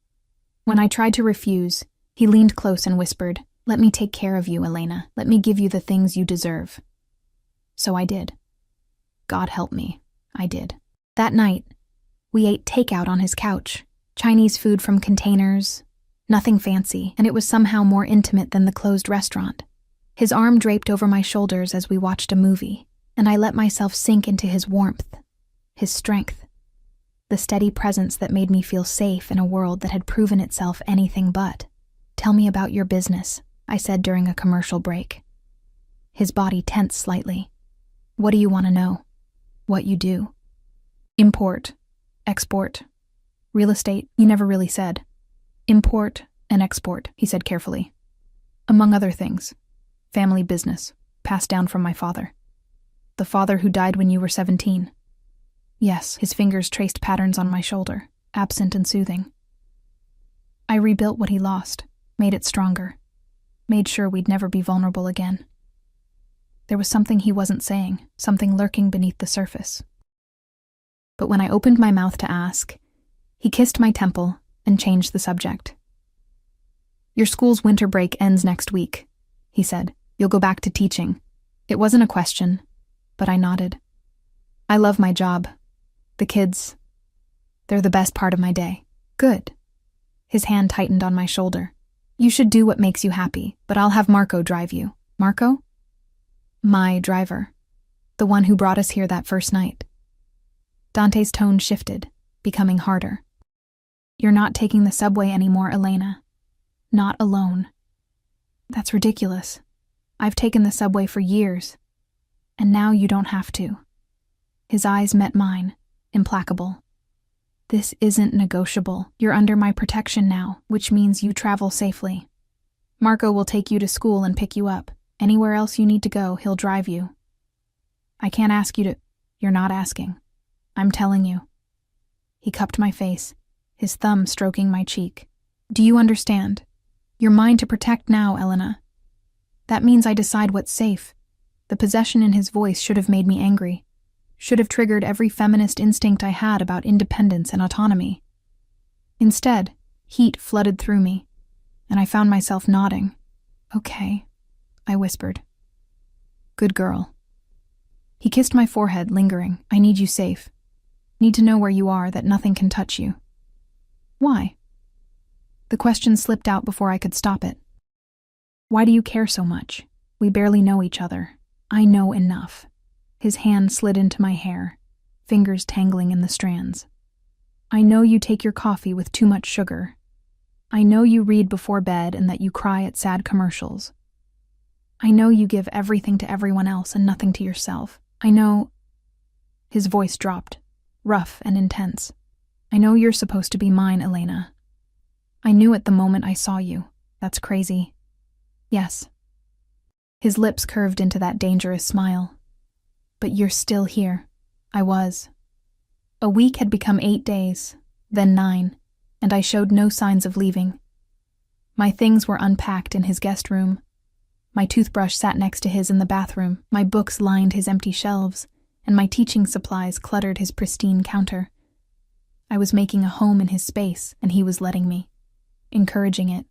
When I tried to refuse, he leaned close and whispered, "Let me take care of you, Elena. Let me give you the things you deserve." So I did. God help me, I did. That night, we ate takeout on his couch, Chinese food from containers, nothing fancy, and it was somehow more intimate than the closed restaurant. His arm draped over my shoulders as we watched a movie, and I let myself sink into his warmth, his strength, the steady presence that made me feel safe in a world that had proven itself anything but. "Tell me about your business," I said during a commercial break. His body tensed slightly. "What do you want to know?" "What you do." "Import, export, real estate," he never really said. "Import and export," he said carefully. "Among other things. Family business, passed down from my father." "The father who died when you were 17. Yes, his fingers traced patterns on my shoulder, absent and soothing. "I rebuilt what he lost, made it stronger, made sure we'd never be vulnerable again." There was something he wasn't saying, something lurking beneath the surface. But when I opened my mouth to ask, he kissed my temple and changed the subject. "Your school's winter break ends next week," he said. "You'll go back to teaching." It wasn't a question, but I nodded. "I love my job. The kids, they're the best part of my day." "Good." His hand tightened on my shoulder. "You should do what makes you happy, but I'll have Marco drive you." "Marco?" "My driver. The one who brought us here that first night." Dante's tone shifted, becoming harder. "You're not taking the subway anymore, Elena. Not alone." "That's ridiculous. I've taken the subway for years. And now you don't have to." His eyes met mine, implacable. "This isn't negotiable. You're under my protection now, which means you travel safely. Marco will take you to school and pick you up. Anywhere else you need to go, he'll drive you. I can't ask you to—" "You're not asking. I'm telling you." He cupped my face, his thumb stroking my cheek. "Do you understand? You're mine to protect now, Elena. That means I decide what's safe." The possession in his voice should have made me angry, should have triggered every feminist instinct I had about independence and autonomy. Instead, heat flooded through me, and I found myself nodding. "Okay," I whispered. "Good girl." He kissed my forehead, lingering. "I need you safe. Need to know where you are, that nothing can touch you." "Why?" The question slipped out before I could stop it. "Why do you care so much? We barely know each other. I know enough." His hand slid into my hair, fingers tangling in the strands. "I know you take your coffee with too much sugar. I know you read before bed and that you cry at sad commercials. I know you give everything to everyone else and nothing to yourself. I know—" His voice dropped, rough and intense. "I know you're supposed to be mine, Elena. I knew it the moment I saw you. That's crazy." "Yes." His lips curved into that dangerous smile. "But you're still here." I was. A week had become 8 days, then 9, and I showed no signs of leaving. My things were unpacked in his guest room. My toothbrush sat next to his in the bathroom, my books lined his empty shelves, and my teaching supplies cluttered his pristine counter. I was making a home in his space, and he was letting me, encouraging it,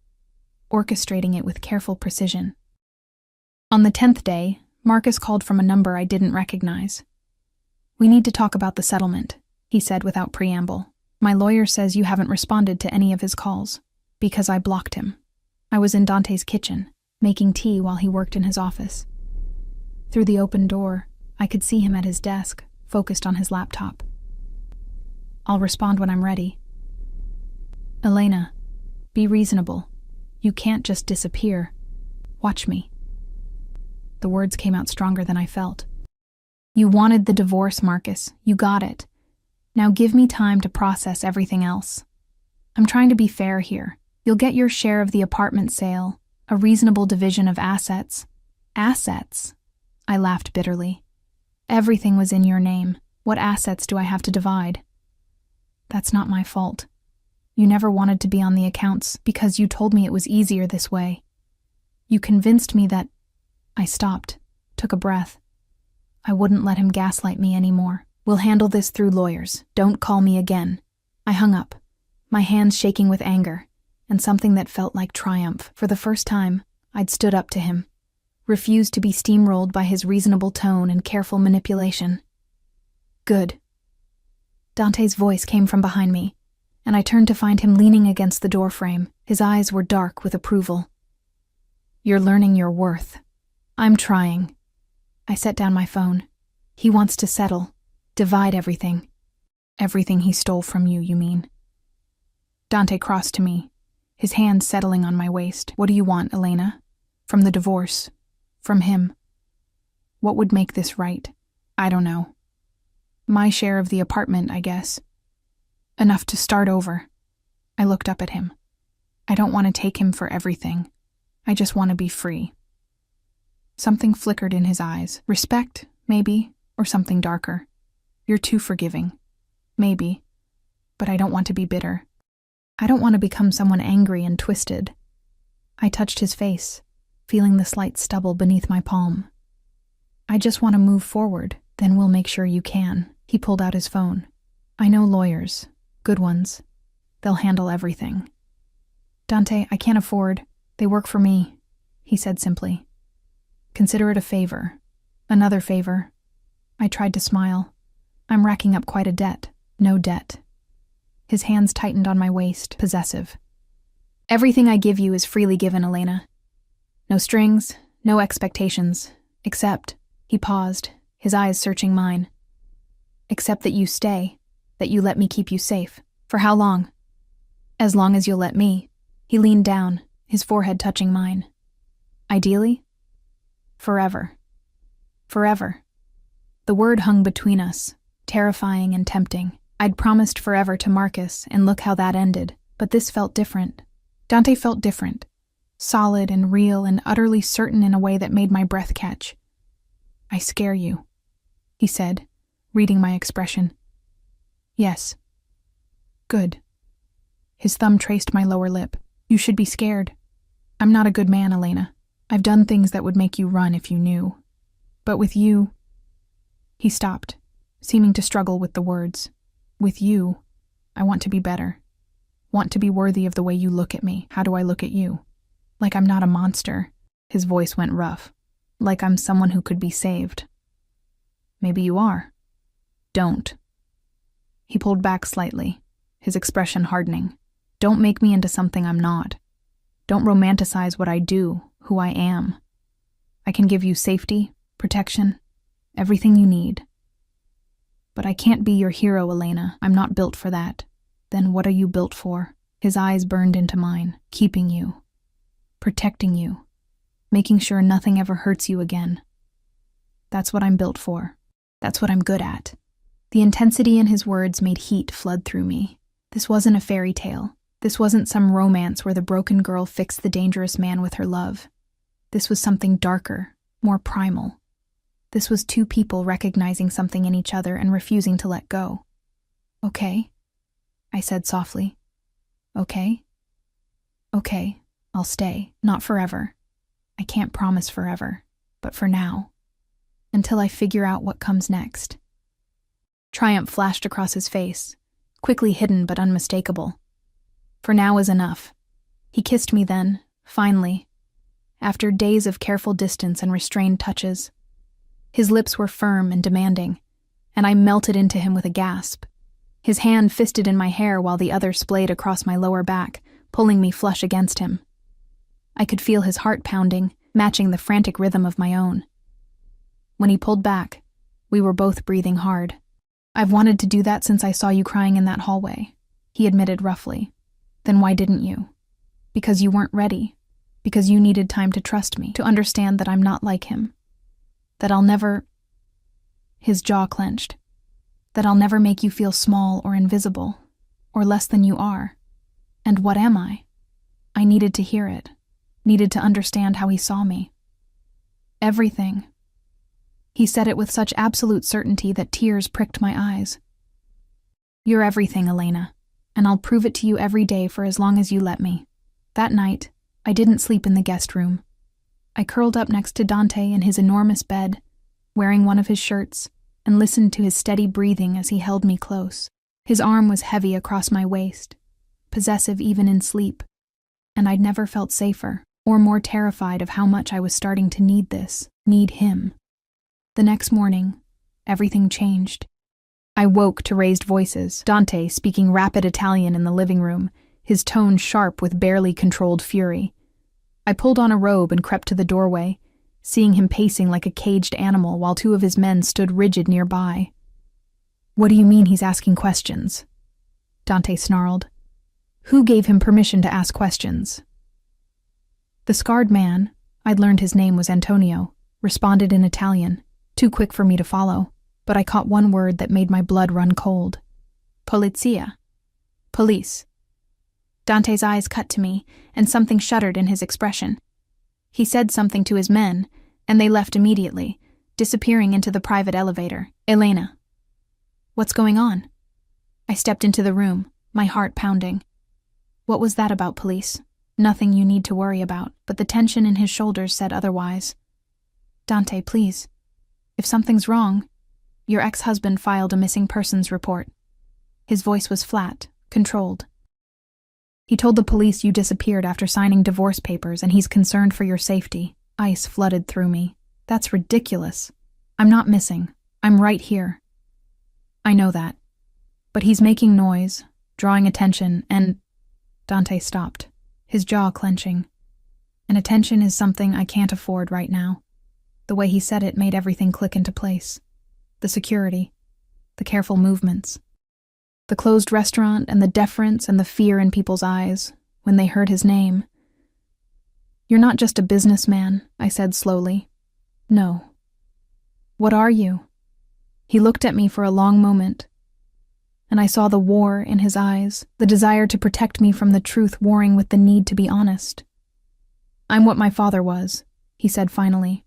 orchestrating it with careful precision. On the 10th day, Marcus called from a number I didn't recognize. "We need to talk about the settlement," he said without preamble. "My lawyer says you haven't responded to any of his calls, because I blocked him." I was in Dante's kitchen, making tea while he worked in his office. Through the open door, I could see him at his desk, focused on his laptop. "I'll respond when I'm ready." "Elena, be reasonable. You can't just disappear. Watch me." The words came out stronger than I felt. "You wanted the divorce, Marcus. You got it. Now give me time to process everything else. I'm trying to be fair here. You'll get your share of the apartment sale, a reasonable division of assets." "Assets?" I laughed bitterly. "Everything was in your name. What assets do I have to divide?" "That's not my fault. You never wanted to be on the accounts because you told me it was easier this way. You convinced me that—" I stopped, took a breath. I wouldn't let him gaslight me anymore. "We'll handle this through lawyers. Don't call me again." I hung up, my hands shaking with anger, and something that felt like triumph. For the first time, I'd stood up to him, refused to be steamrolled by his reasonable tone and careful manipulation. "Good." Dante's voice came from behind me, and I turned to find him leaning against the doorframe. His eyes were dark with approval. "You're learning your worth." "I'm trying." I set down my phone. "He wants to settle, divide everything." "Everything he stole from you, you mean?" Dante crossed to me, his hands settling on my waist. "What do you want, Elena? From the divorce? From him? What would make this right?" "I don't know. My share of the apartment, I guess. Enough to start over." I looked up at him. "I don't want to take him for everything. I just want to be free." Something flickered in his eyes. Respect, maybe, or something darker. "You're too forgiving." "Maybe. But I don't want to be bitter. I don't want to become someone angry and twisted." I touched his face, feeling the slight stubble beneath my palm. "I just want to move forward, then we'll make sure you can." He pulled out his phone. "I know lawyers, good ones. They'll handle everything." "Dante, I can't afford. They work for me," he said simply. "Consider it a favor. Another favor." I tried to smile. "I'm racking up quite a debt." "No debt." His hands tightened on my waist, possessive. "Everything I give you is freely given, Elena. No strings, no expectations, except—" He paused, his eyes searching mine. "Except that you stay, that you let me keep you safe. For how long?" "As long as you'll let me." He leaned down, his forehead touching mine. "Ideally?" "Forever." Forever. The word hung between us, terrifying and tempting. I'd promised forever to Marcus, and look how that ended. But this felt different. Dante felt different. Solid and real and utterly certain in a way that made my breath catch. "I scare you," he said, reading my expression. "Yes." "Good." His thumb traced my lower lip. "You should be scared. I'm not a good man, Elena. I've done things that would make you run if you knew. But with you—" He stopped, seeming to struggle with the words. "With you, I want to be better. Want to be worthy of the way you look at me. How do I look at you? Like I'm not a monster." His voice went rough. "Like I'm someone who could be saved." "Maybe you are. Don't." He pulled back slightly, his expression hardening. "Don't make me into something I'm not. Don't romanticize what I do, who I am. I can give you safety, protection, everything you need. But I can't be your hero, Elena. I'm not built for that. Then what are you built for?" His eyes burned into mine. "Keeping you. Protecting you. Making sure nothing ever hurts you again. That's what I'm built for. That's what I'm good at." The intensity in his words made heat flood through me. This wasn't a fairy tale. This wasn't some romance where the broken girl fixed the dangerous man with her love. This was something darker, more primal. This was two people recognizing something in each other and refusing to let go. Okay, I said softly. Okay? Okay, I'll stay. Not forever. I can't promise forever, but for now. Until I figure out what comes next. Triumph flashed across his face, quickly hidden but unmistakable. For now is enough. He kissed me then, finally, after days of careful distance and restrained touches. His lips were firm and demanding, and I melted into him with a gasp. His hand fisted in my hair while the other splayed across my lower back, pulling me flush against him. I could feel his heart pounding, matching the frantic rhythm of my own. When he pulled back, we were both breathing hard. I've wanted to do that since I saw you crying in that hallway, he admitted roughly. Then why didn't you? Because you weren't ready. Because you needed time to trust me, to understand that I'm not like him. That I'll never... His jaw clenched. That I'll never make you feel small or invisible, or less than you are. And what am I? I needed to hear it, needed to understand how he saw me. Everything. He said it with such absolute certainty that tears pricked my eyes. You're everything, Elena, and I'll prove it to you every day for as long as you let me. That night, I didn't sleep in the guest room. I curled up next to Dante in his enormous bed, wearing one of his shirts, and listened to his steady breathing as he held me close. His arm was heavy across my waist, possessive even in sleep, and I'd never felt safer or more terrified of how much I was starting to need this, need him. The next morning, everything changed. I woke to raised voices, Dante speaking rapid Italian in the living room, his tone sharp with barely controlled fury. I pulled on a robe and crept to the doorway, seeing him pacing like a caged animal while two of his men stood rigid nearby. What do you mean he's asking questions? Dante snarled. Who gave him permission to ask questions? The scarred man, I'd learned his name was Antonio, responded in Italian, too quick for me to follow, but I caught one word that made my blood run cold. Polizia. Police. Dante's eyes cut to me, and something shuddered in his expression. He said something to his men, and they left immediately, disappearing into the private elevator. Elena. What's going on? I stepped into the room, my heart pounding. What was that about, police? Nothing you need to worry about, but the tension in his shoulders said otherwise. Dante, please. If something's wrong, your ex-husband filed a missing persons report. His voice was flat, controlled. He told the police you disappeared after signing divorce papers and he's concerned for your safety. Ice flooded through me. That's ridiculous. I'm not missing. I'm right here. I know that. But he's making noise, drawing attention, and... Dante stopped, his jaw clenching. And attention is something I can't afford right now. The way he said it made everything click into place. The security, the careful movements, the closed restaurant and the deference and the fear in people's eyes when they heard his name. You're not just a businessman, I said slowly. No. What are you? He looked at me for a long moment, and I saw the war in his eyes, the desire to protect me from the truth warring with the need to be honest. I'm what my father was, he said finally.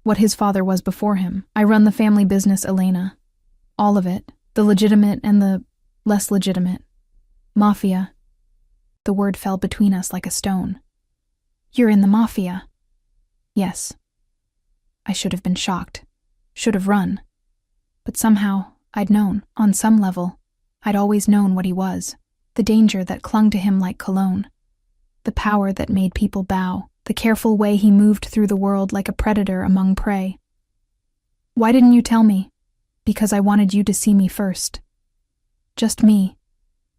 What his father was before him. I run the family business, Elena. All of it, the legitimate and the less legitimate. Mafia. The word fell between us like a stone. You're in the mafia. Yes. I should have been shocked. Should have run. But somehow, I'd known, on some level, I'd always known what he was. The danger that clung to him like cologne. The power that made people bow. The careful way he moved through the world like a predator among prey. Why didn't you tell me? Because I wanted you to see me first. Just me.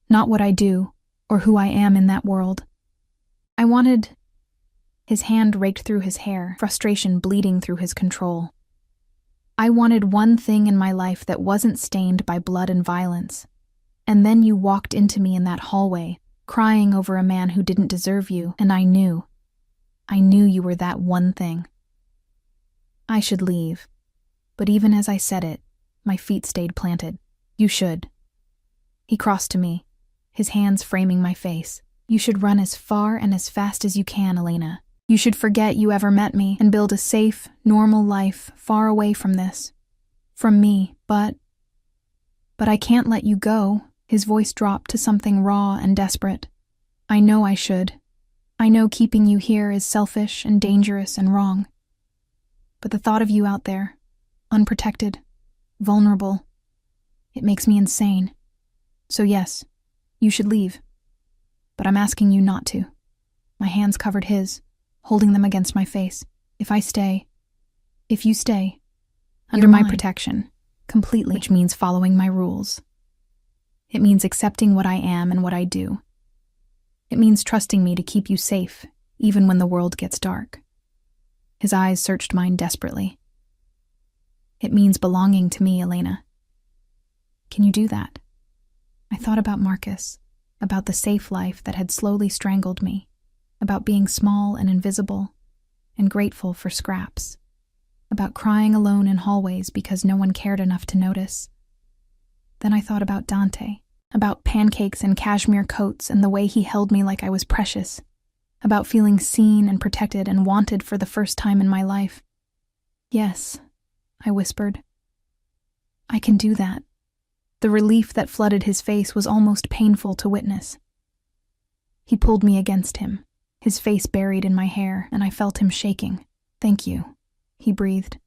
Not what I do, or who I am in that world. I wanted... His hand raked through his hair, frustration bleeding through his control. I wanted one thing in my life that wasn't stained by blood and violence. And then you walked into me in that hallway, crying over a man who didn't deserve you, and I knew you were that one thing. I should leave, but even as I said it, my feet stayed planted. You should. He crossed to me, his hands framing my face. You should run as far and as fast as you can, Elena. You should forget you ever met me and build a safe, normal life far away from this. From me, but I can't let you go, His voice dropped to something raw and desperate. I know I should. I know keeping you here is selfish and dangerous and wrong. But the thought of you out there, unprotected, vulnerable, it makes me insane. So yes, you should leave. But I'm asking you not to. My hands covered his, holding them against my face. If you stay, under my protection, completely, which means following my rules. It means accepting what I am and what I do. It means trusting me to keep you safe, even when the world gets dark. His eyes searched mine desperately. It means belonging to me, Elena. Can you do that? I thought about Marcus, about the safe life that had slowly strangled me, about being small and invisible, and grateful for scraps, about crying alone in hallways because no one cared enough to notice. Then I thought about Dante, about pancakes and cashmere coats and the way he held me like I was precious, about feeling seen and protected and wanted for the first time in my life. Yes, I whispered. I can do that. The relief that flooded his face was almost painful to witness. He pulled me against him, his face buried in my hair, and I felt him shaking. Thank you, he breathed.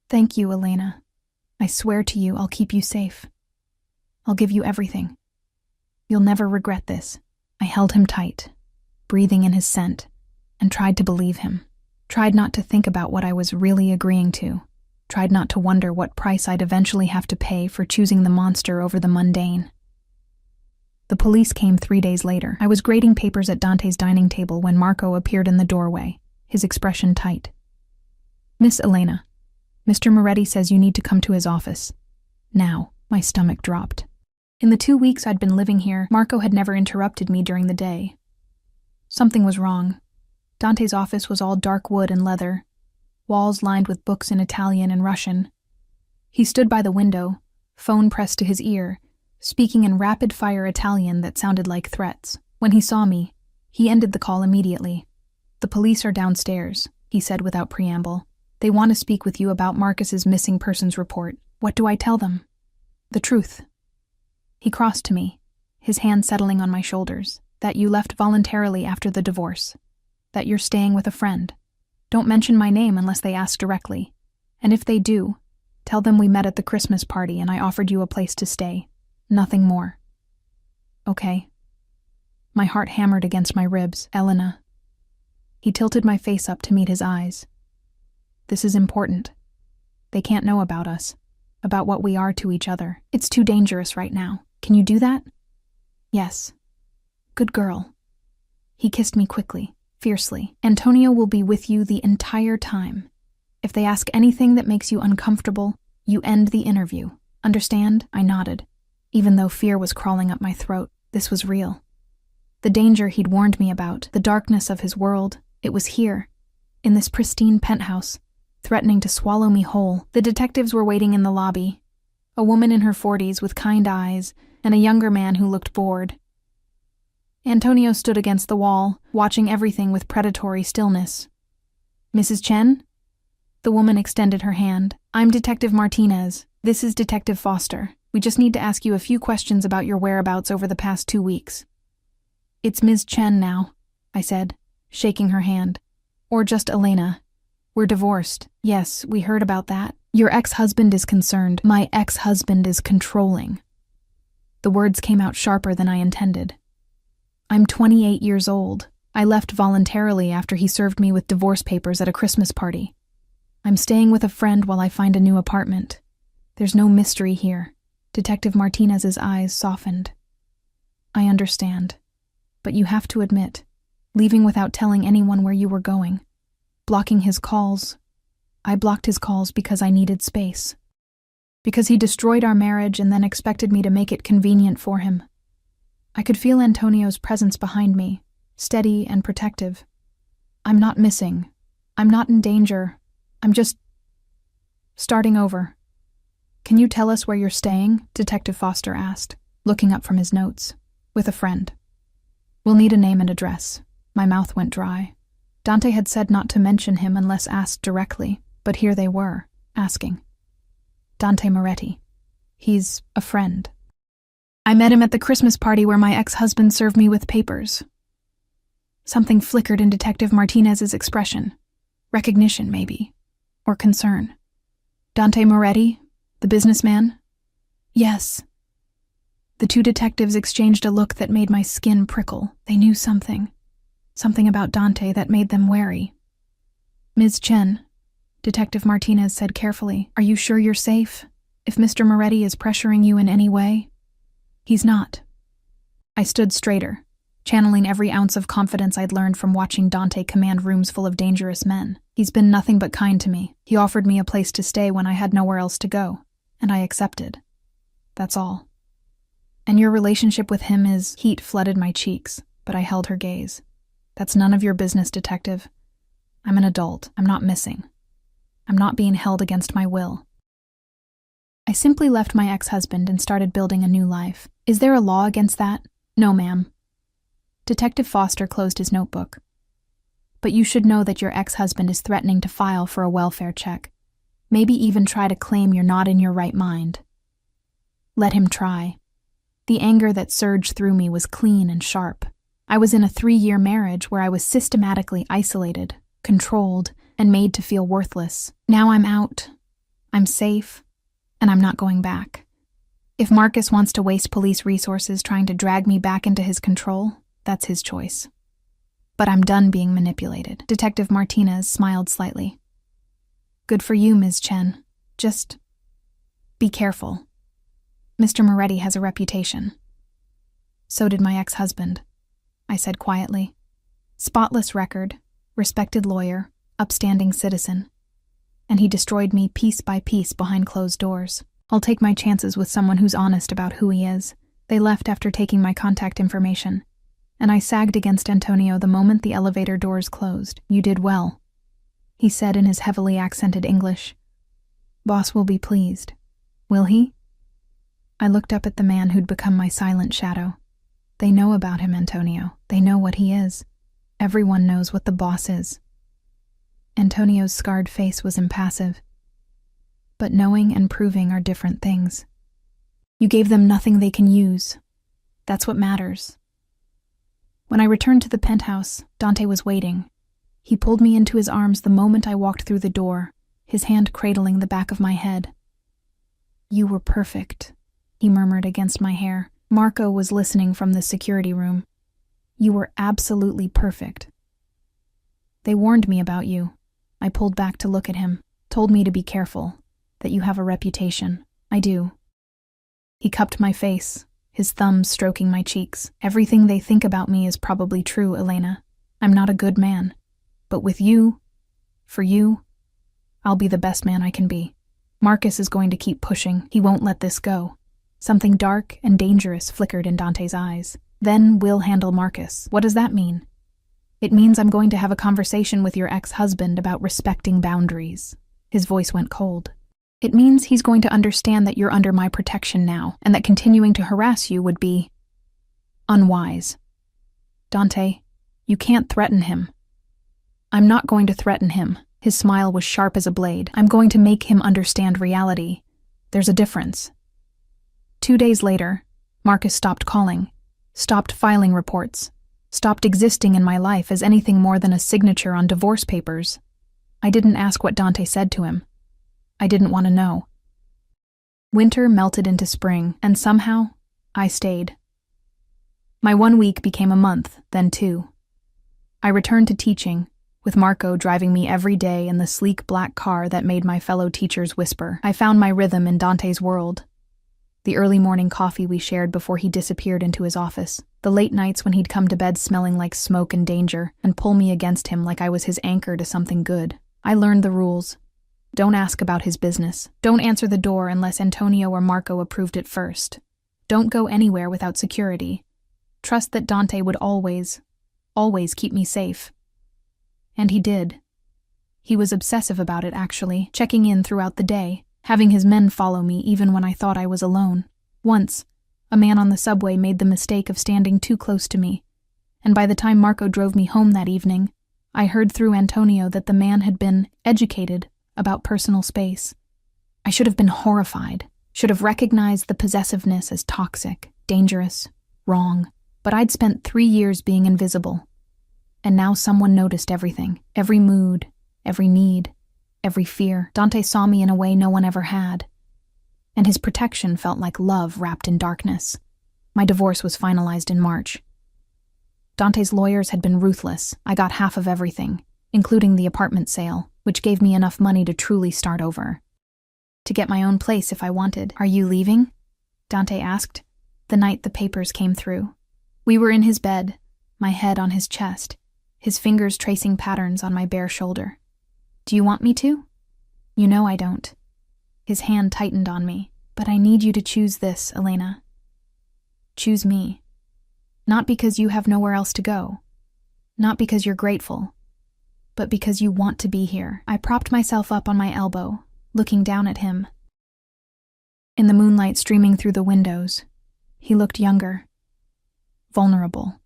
Thank you, Elena. I swear to you I'll keep you safe. I'll give you everything. You'll never regret this. I held him tight, breathing in his scent, and tried to believe him. Tried not to think about what I was really agreeing to. Tried not to wonder what price I'd eventually have to pay for choosing the monster over the mundane. The police came 3 days later. I was grading papers at Dante's dining table when Marco appeared in the doorway, his expression tight. Miss Elena, Mr. Moretti says you need to come to his office. Now, my stomach dropped. In the 2 weeks I'd been living here, Marco had never interrupted me during the day. Something was wrong. Dante's office was all dark wood and leather, walls lined with books in Italian and Russian. He stood by the window, phone pressed to his ear, speaking in rapid-fire Italian that sounded like threats. When he saw me, he ended the call immediately. The police are downstairs, he said without preamble. They want to speak with you about Marcus's missing persons report. What do I tell them? The truth. He crossed to me, his hand settling on my shoulders. That you left voluntarily after the divorce. That you're staying with a friend. Don't mention my name unless they ask directly. And if they do, tell them we met at the Christmas party and I offered you a place to stay. Nothing more. Okay. My heart hammered against my ribs. Elena. He tilted my face up to meet his eyes. This is important. They can't know about us, about what we are to each other. It's too dangerous right now. Can you do that? Yes. Good girl. He kissed me quickly, fiercely. Antonio will be with you the entire time. If they ask anything that makes you uncomfortable, you end the interview. Understand? I nodded. Even though fear was crawling up my throat, this was real. The danger he'd warned me about, the darkness of his world, it was here, in this pristine penthouse, threatening to swallow me whole. The detectives were waiting in the lobby. A woman in her 40s with kind eyes, and a younger man who looked bored. Antonio stood against the wall, watching everything with predatory stillness. Mrs. Chen? The woman extended her hand. I'm Detective Martinez. This is Detective Foster. We just need to ask you a few questions about your whereabouts over the past 2 weeks. It's Ms. Chen now, I said, shaking her hand. Or just Elena. We're divorced. Yes, we heard about that. Your ex-husband is concerned. My ex-husband is controlling. The words came out sharper than I intended. I'm 28 years old. I left voluntarily after he served me with divorce papers at a Christmas party. I'm staying with a friend while I find a new apartment. There's no mystery here. Detective Martinez's eyes softened. I understand. But you have to admit, leaving without telling anyone where you were going, blocking his calls. I blocked his calls because I needed space. Because he destroyed our marriage and then expected me to make it convenient for him. I could feel Antonio's presence behind me, steady and protective. I'm not missing. I'm not in danger. I'm just starting over. Can you tell us where you're staying? Detective Foster asked, looking up from his notes. With a friend. We'll need a name and address. My mouth went dry. Dante had said not to mention him unless asked directly, but here they were, asking. Dante Moretti. He's a friend. I met him at the Christmas party where my ex-husband served me with papers. Something flickered in Detective Martinez's expression. Recognition, maybe. Or concern. Dante Moretti, the businessman? Yes. The two detectives exchanged a look that made my skin prickle. They knew something. Something about Dante that made them wary. Ms. Chen, Detective Martinez said carefully, are you sure you're safe? If Mr. Moretti is pressuring you in any way? He's not. I stood straighter, channeling every ounce of confidence I'd learned from watching Dante command rooms full of dangerous men. He's been nothing but kind to me. He offered me a place to stay when I had nowhere else to go, and I accepted. That's all. And your relationship with him is... Heat flooded my cheeks, but I held her gaze. That's none of your business, Detective. I'm an adult. I'm not missing. I'm not being held against my will. I simply left my ex-husband and started building a new life. Is there a law against that? No, ma'am. Detective Foster closed his notebook. But you should know that your ex-husband is threatening to file for a welfare check. Maybe even try to claim you're not in your right mind. Let him try. The anger that surged through me was clean and sharp. I was in a 3-year marriage where I was systematically isolated, controlled, and made to feel worthless. Now I'm out. I'm safe. And I'm not going back. If Marcus wants to waste police resources trying to drag me back into his control, that's his choice. But I'm done being manipulated. Detective Martinez smiled slightly. Good for you, Ms. Chen. Just be careful. Mr. Moretti has a reputation. So did my ex-husband, I said quietly. Spotless record, respected lawyer, upstanding citizen. And he destroyed me piece by piece behind closed doors. I'll take my chances with someone who's honest about who he is. They left after taking my contact information, and I sagged against Antonio the moment the elevator doors closed. You did well, he said in his heavily accented English. Boss will be pleased. Will he? I looked up at the man who'd become my silent shadow. They know about him, Antonio. They know what he is. Everyone knows what the boss is. Antonio's scarred face was impassive. But knowing and proving are different things. You gave them nothing they can use. That's what matters. When I returned to the penthouse, Dante was waiting. He pulled me into his arms the moment I walked through the door, his hand cradling the back of my head. You were perfect, he murmured against my hair. Marco was listening from the security room. You were absolutely perfect. They warned me about you. I pulled back to look at him, told me to be careful, that you have a reputation. I do. He cupped my face, his thumbs stroking my cheeks. Everything they think about me is probably true, Elena. I'm not a good man. But with you, for you, I'll be the best man I can be. Marcus is going to keep pushing. He won't let this go. Something dark and dangerous flickered in Dante's eyes. Then we'll handle Marcus. What does that mean? It means I'm going to have a conversation with your ex-husband about respecting boundaries. His voice went cold. It means he's going to understand that you're under my protection now, and that continuing to harass you would be unwise. Dante, you can't threaten him. I'm not going to threaten him. His smile was sharp as a blade. I'm going to make him understand reality. There's a difference. 2 days later, Marcus stopped calling, stopped filing reports, stopped existing in my life as anything more than a signature on divorce papers. I didn't ask what Dante said to him. I didn't want to know. Winter melted into spring, and somehow, I stayed. My 1 week became a month, then 2. I returned to teaching, with Marco driving me every day in the sleek black car that made my fellow teachers whisper. I found my rhythm in Dante's world. The early morning coffee we shared before he disappeared into his office. The late nights when he'd come to bed smelling like smoke and danger and pull me against him like I was his anchor to something good. I learned the rules. Don't ask about his business. Don't answer the door unless Antonio or Marco approved it first. Don't go anywhere without security. Trust that Dante would always keep me safe. And he did. He was obsessive about it, actually, checking in throughout the day, having his men follow me even when I thought I was alone. Once, a man on the subway made the mistake of standing too close to me, and by the time Marco drove me home that evening, I heard through Antonio that the man had been educated about personal space. I should have been horrified, should have recognized the possessiveness as toxic. dangerous, wrong, but I'd spent 3 years being invisible. And now someone noticed everything, every mood, every need, every fear. Dante saw me in a way no one ever had. And his protection felt like love wrapped in darkness. My divorce was finalized in March. Dante's lawyers had been ruthless. I got half of everything, including the apartment sale, which gave me enough money to truly start over. To get my own place if I wanted. "Are you leaving?" Dante asked, the night the papers came through. We were in his bed, my head on his chest, his fingers tracing patterns on my bare shoulder. "Do you want me to?" "You know I don't." His hand tightened on me. "But I need you to choose this, Elena. Choose me. Not because you have nowhere else to go. Not because you're grateful. But because you want to be here." I propped myself up on my elbow, looking down at him. In the moonlight streaming through the windows, he looked younger, vulnerable,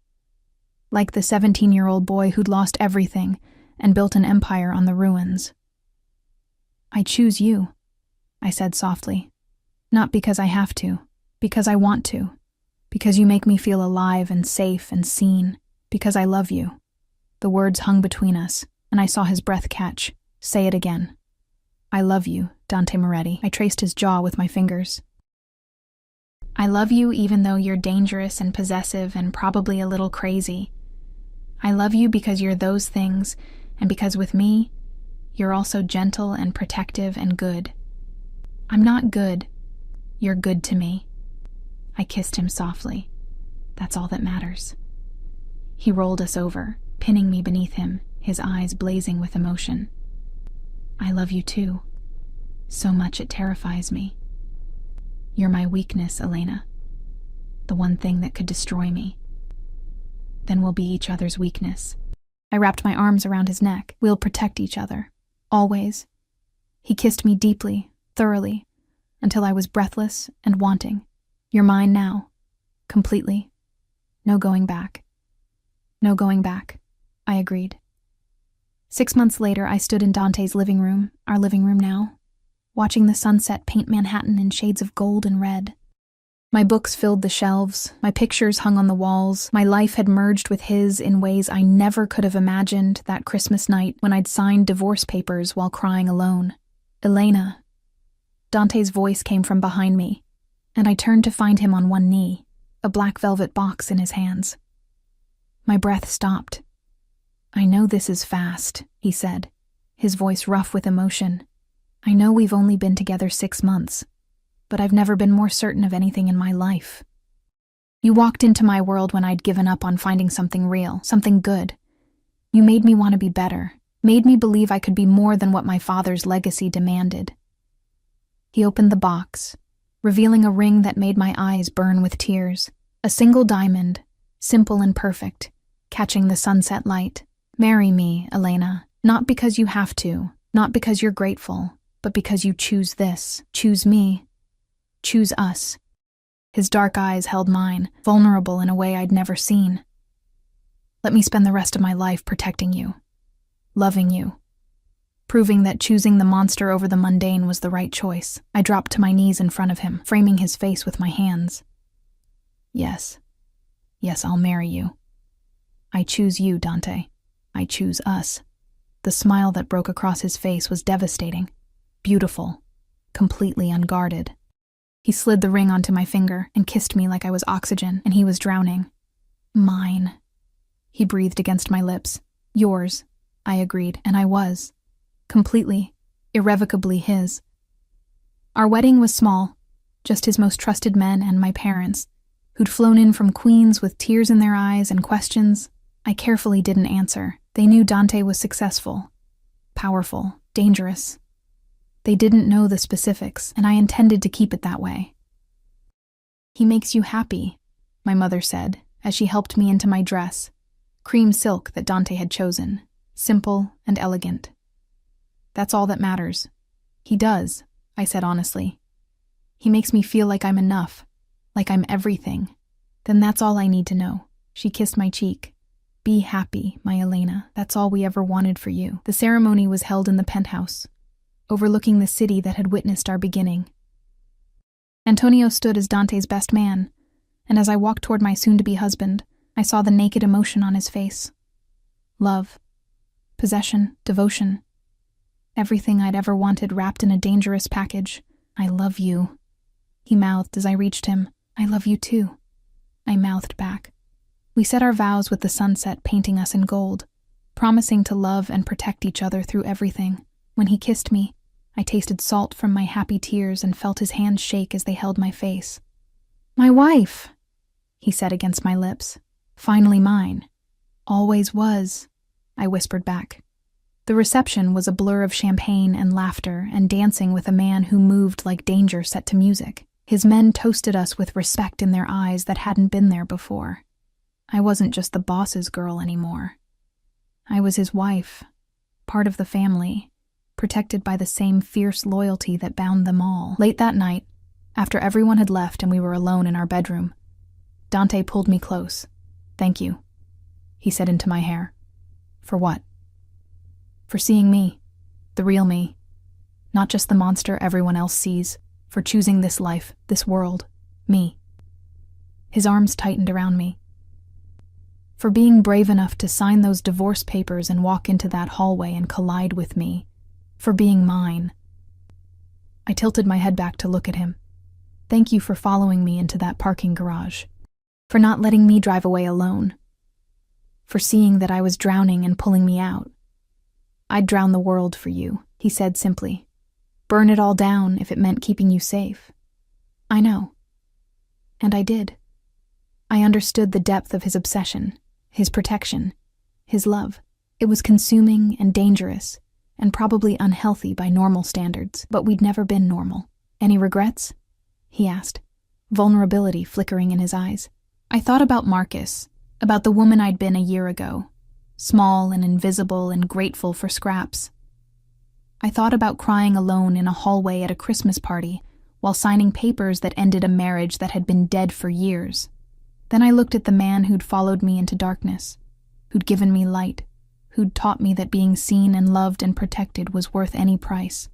like the 17-year-old boy who'd lost everything and built an empire on the ruins. "I choose you," I said softly. "Not because I have to, because I want to, because you make me feel alive and safe and seen, because I love you." The words hung between us, and I saw his breath catch. "Say it again." "I love you, Dante Moretti." I traced his jaw with my fingers. "I love you even though you're dangerous and possessive and probably a little crazy. I love you because you're those things, and because with me, you're also gentle and protective and good. I'm not good. You're good to me." I kissed him softly. "That's all that matters." He rolled us over, pinning me beneath him, his eyes blazing with emotion. "I love you too. So much it terrifies me. You're my weakness, Elena. The one thing that could destroy me. Then we'll be each other's weakness." I wrapped my arms around his neck. "We'll protect each other. Always." He kissed me deeply, thoroughly, until I was breathless and wanting. "You're mine now. Completely. No going back." "No going back," I agreed. 6 months later, I stood in Dante's living room, our living room now, watching the sunset paint Manhattan in shades of gold and red. My books filled the shelves, my pictures hung on the walls, my life had merged with his in ways I never could have imagined that Christmas night when I'd signed divorce papers while crying alone. "Elena." Dante's voice came from behind me, and I turned to find him on one knee, a black velvet box in his hands. My breath stopped. "I know this is fast," he said, his voice rough with emotion. "I know we've only been together 6 months, but I've never been more certain of anything in my life. You walked into my world when I'd given up on finding something real, something good. You made me want to be better, made me believe I could be more than what my father's legacy demanded." He opened the box, revealing a ring that made my eyes burn with tears. A single diamond, simple and perfect, catching the sunset light. "Marry me, Elena, not because you have to, not because you're grateful, but because you choose this. Choose me. Choose us." His dark eyes held mine, vulnerable in a way I'd never seen. "Let me spend the rest of my life protecting you, loving you, proving that choosing the monster over the mundane was the right choice." I dropped to my knees in front of him, framing his face with my hands. Yes, I'll marry you. I choose you, Dante. I choose us." The smile that broke across his face was devastating, beautiful, completely unguarded. He slid the ring onto my finger and kissed me like I was oxygen and he was drowning. "Mine," he breathed against my lips. "Yours," I agreed, and I was. Completely, irrevocably his. Our wedding was small, just his most trusted men and my parents, who'd flown in from Queens with tears in their eyes and questions I carefully didn't answer. They knew Dante was successful, powerful, dangerous. They didn't know the specifics, and I intended to keep it that way. "He makes you happy," my mother said, as she helped me into my dress, cream silk that Dante had chosen, simple and elegant. "That's all that matters." "He does," I said honestly. "He makes me feel like I'm enough, like I'm everything." "Then that's all I need to know." She kissed my cheek. "Be happy, my Elena. That's all we ever wanted for you." The ceremony was held in the penthouse, overlooking the city that had witnessed our beginning. Antonio stood as Dante's best man, and as I walked toward my soon-to-be husband, I saw the naked emotion on his face. Love, possession, devotion. Everything I'd ever wanted wrapped in a dangerous package. I love you, he mouthed as I reached him. I love you too, I mouthed back. We said our vows with the sunset painting us in gold, promising to love and protect each other through everything. When he kissed me, I tasted salt from my happy tears and felt his hands shake as they held my face. My wife, he said against my lips. Finally mine. Always was, I whispered back. The reception was a blur of champagne and laughter and dancing with a man who moved like danger set to music. His men toasted us with respect in their eyes that hadn't been there before. I wasn't just the boss's girl anymore. I was his wife, part of the family, protected by the same fierce loyalty that bound them all. Late that night, after everyone had left and we were alone in our bedroom, Dante pulled me close. Thank you, he said into my hair. For what? For seeing me, the real me, not just the monster everyone else sees, for choosing this life, this world, me. His arms tightened around me. For being brave enough to sign those divorce papers and walk into that hallway and collide with me. For being mine. I tilted my head back to look at him. Thank you for following me into that parking garage. For not letting me drive away alone. For seeing that I was drowning and pulling me out. I'd drown the world for you, he said simply. Burn it all down if it meant keeping you safe. I know. And I did. I understood the depth of his obsession, his protection, his love. It was consuming and dangerous, and probably unhealthy by normal standards, but we'd never been normal. Any regrets? He asked, vulnerability flickering in his eyes. I thought about Marcus, about the woman I'd been a year ago, small and invisible and grateful for scraps. I thought about crying alone in a hallway at a Christmas party while signing papers that ended a marriage that had been dead for years. Then I looked at the man who'd followed me into darkness, who'd given me light, who'd taught me that being seen and loved and protected was worth any price.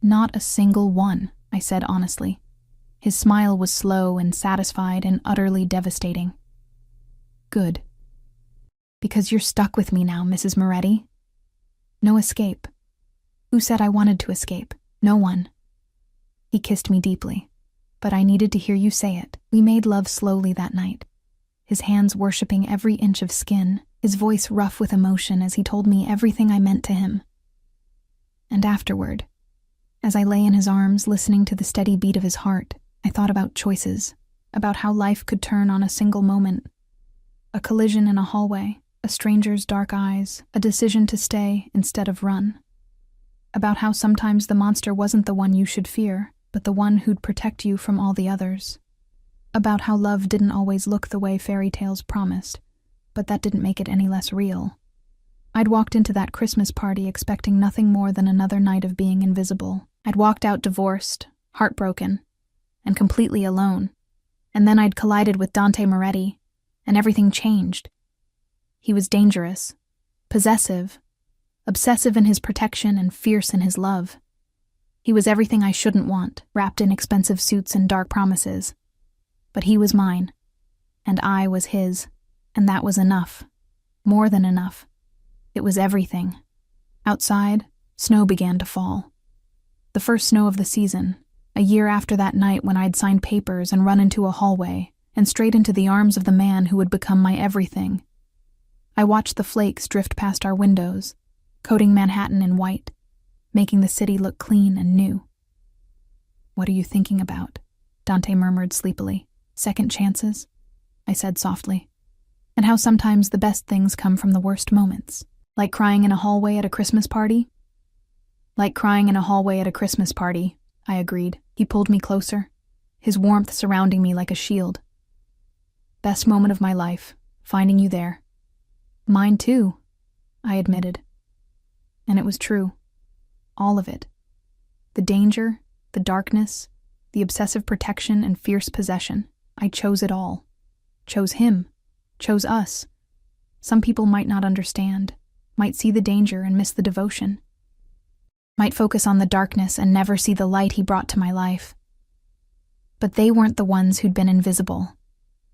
Not a single one, I said honestly. His smile was slow and satisfied and utterly devastating. Good. Because you're stuck with me now, Mrs. Moretti. No escape. Who said I wanted to escape? No one. He kissed me deeply, but I needed to hear you say it. We made love slowly that night, his hands worshipping every inch of skin, his voice rough with emotion as he told me everything I meant to him. And afterward, as I lay in his arms listening to the steady beat of his heart, I thought about choices, about how life could turn on a single moment. A collision in a hallway, a stranger's dark eyes, a decision to stay instead of run. About how sometimes the monster wasn't the one you should fear, but the one who'd protect you from all the others. About how love didn't always look the way fairy tales promised, but that didn't make it any less real. I'd walked into that Christmas party expecting nothing more than another night of being invisible. I'd walked out divorced, heartbroken, and completely alone. And then I'd collided with Dante Moretti, and everything changed. He was dangerous, possessive, obsessive in his protection and fierce in his love. He was everything I shouldn't want, wrapped in expensive suits and dark promises. But he was mine, and I was his, and that was enough. More than enough. It was everything. Outside, snow began to fall. The first snow of the season, a year after that night when I'd signed papers and run into a hallway, and straight into the arms of the man who would become my everything. I watched the flakes drift past our windows, coating Manhattan in white, making the city look clean and new. What are you thinking about? Dante murmured sleepily. Second chances? I said softly. And how sometimes the best things come from the worst moments. Like crying in a hallway at a Christmas party? Like crying in a hallway at a Christmas party, I agreed. He pulled me closer, his warmth surrounding me like a shield. Best moment of my life, finding you there. Mine too, I admitted. And it was true. All of it. The danger, the darkness, the obsessive protection and fierce possession. I chose it all. Chose him. Chose us. Some people might not understand, might see the danger and miss the devotion. Might focus on the darkness and never see the light he brought to my life. But they weren't the ones who'd been invisible.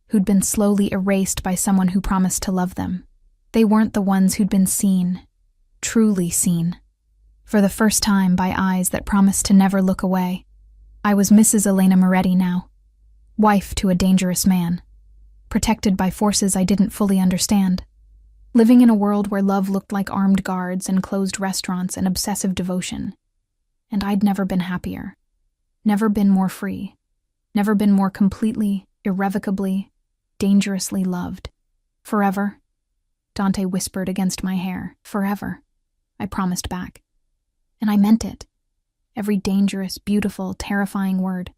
who'd been slowly erased by someone who promised to love them. They weren't the ones who'd been seen, truly seen, for the first time by eyes that promised to never look away. I was Mrs. Elena Moretti now, wife to a dangerous man, protected by forces I didn't fully understand, living in a world where love looked like armed guards and closed restaurants and obsessive devotion. And I'd never been happier, never been more free, never been more completely, irrevocably, dangerously loved. Forever, Dante whispered against my hair. Forever, I promised back. And I meant it. Every dangerous, beautiful, terrifying word.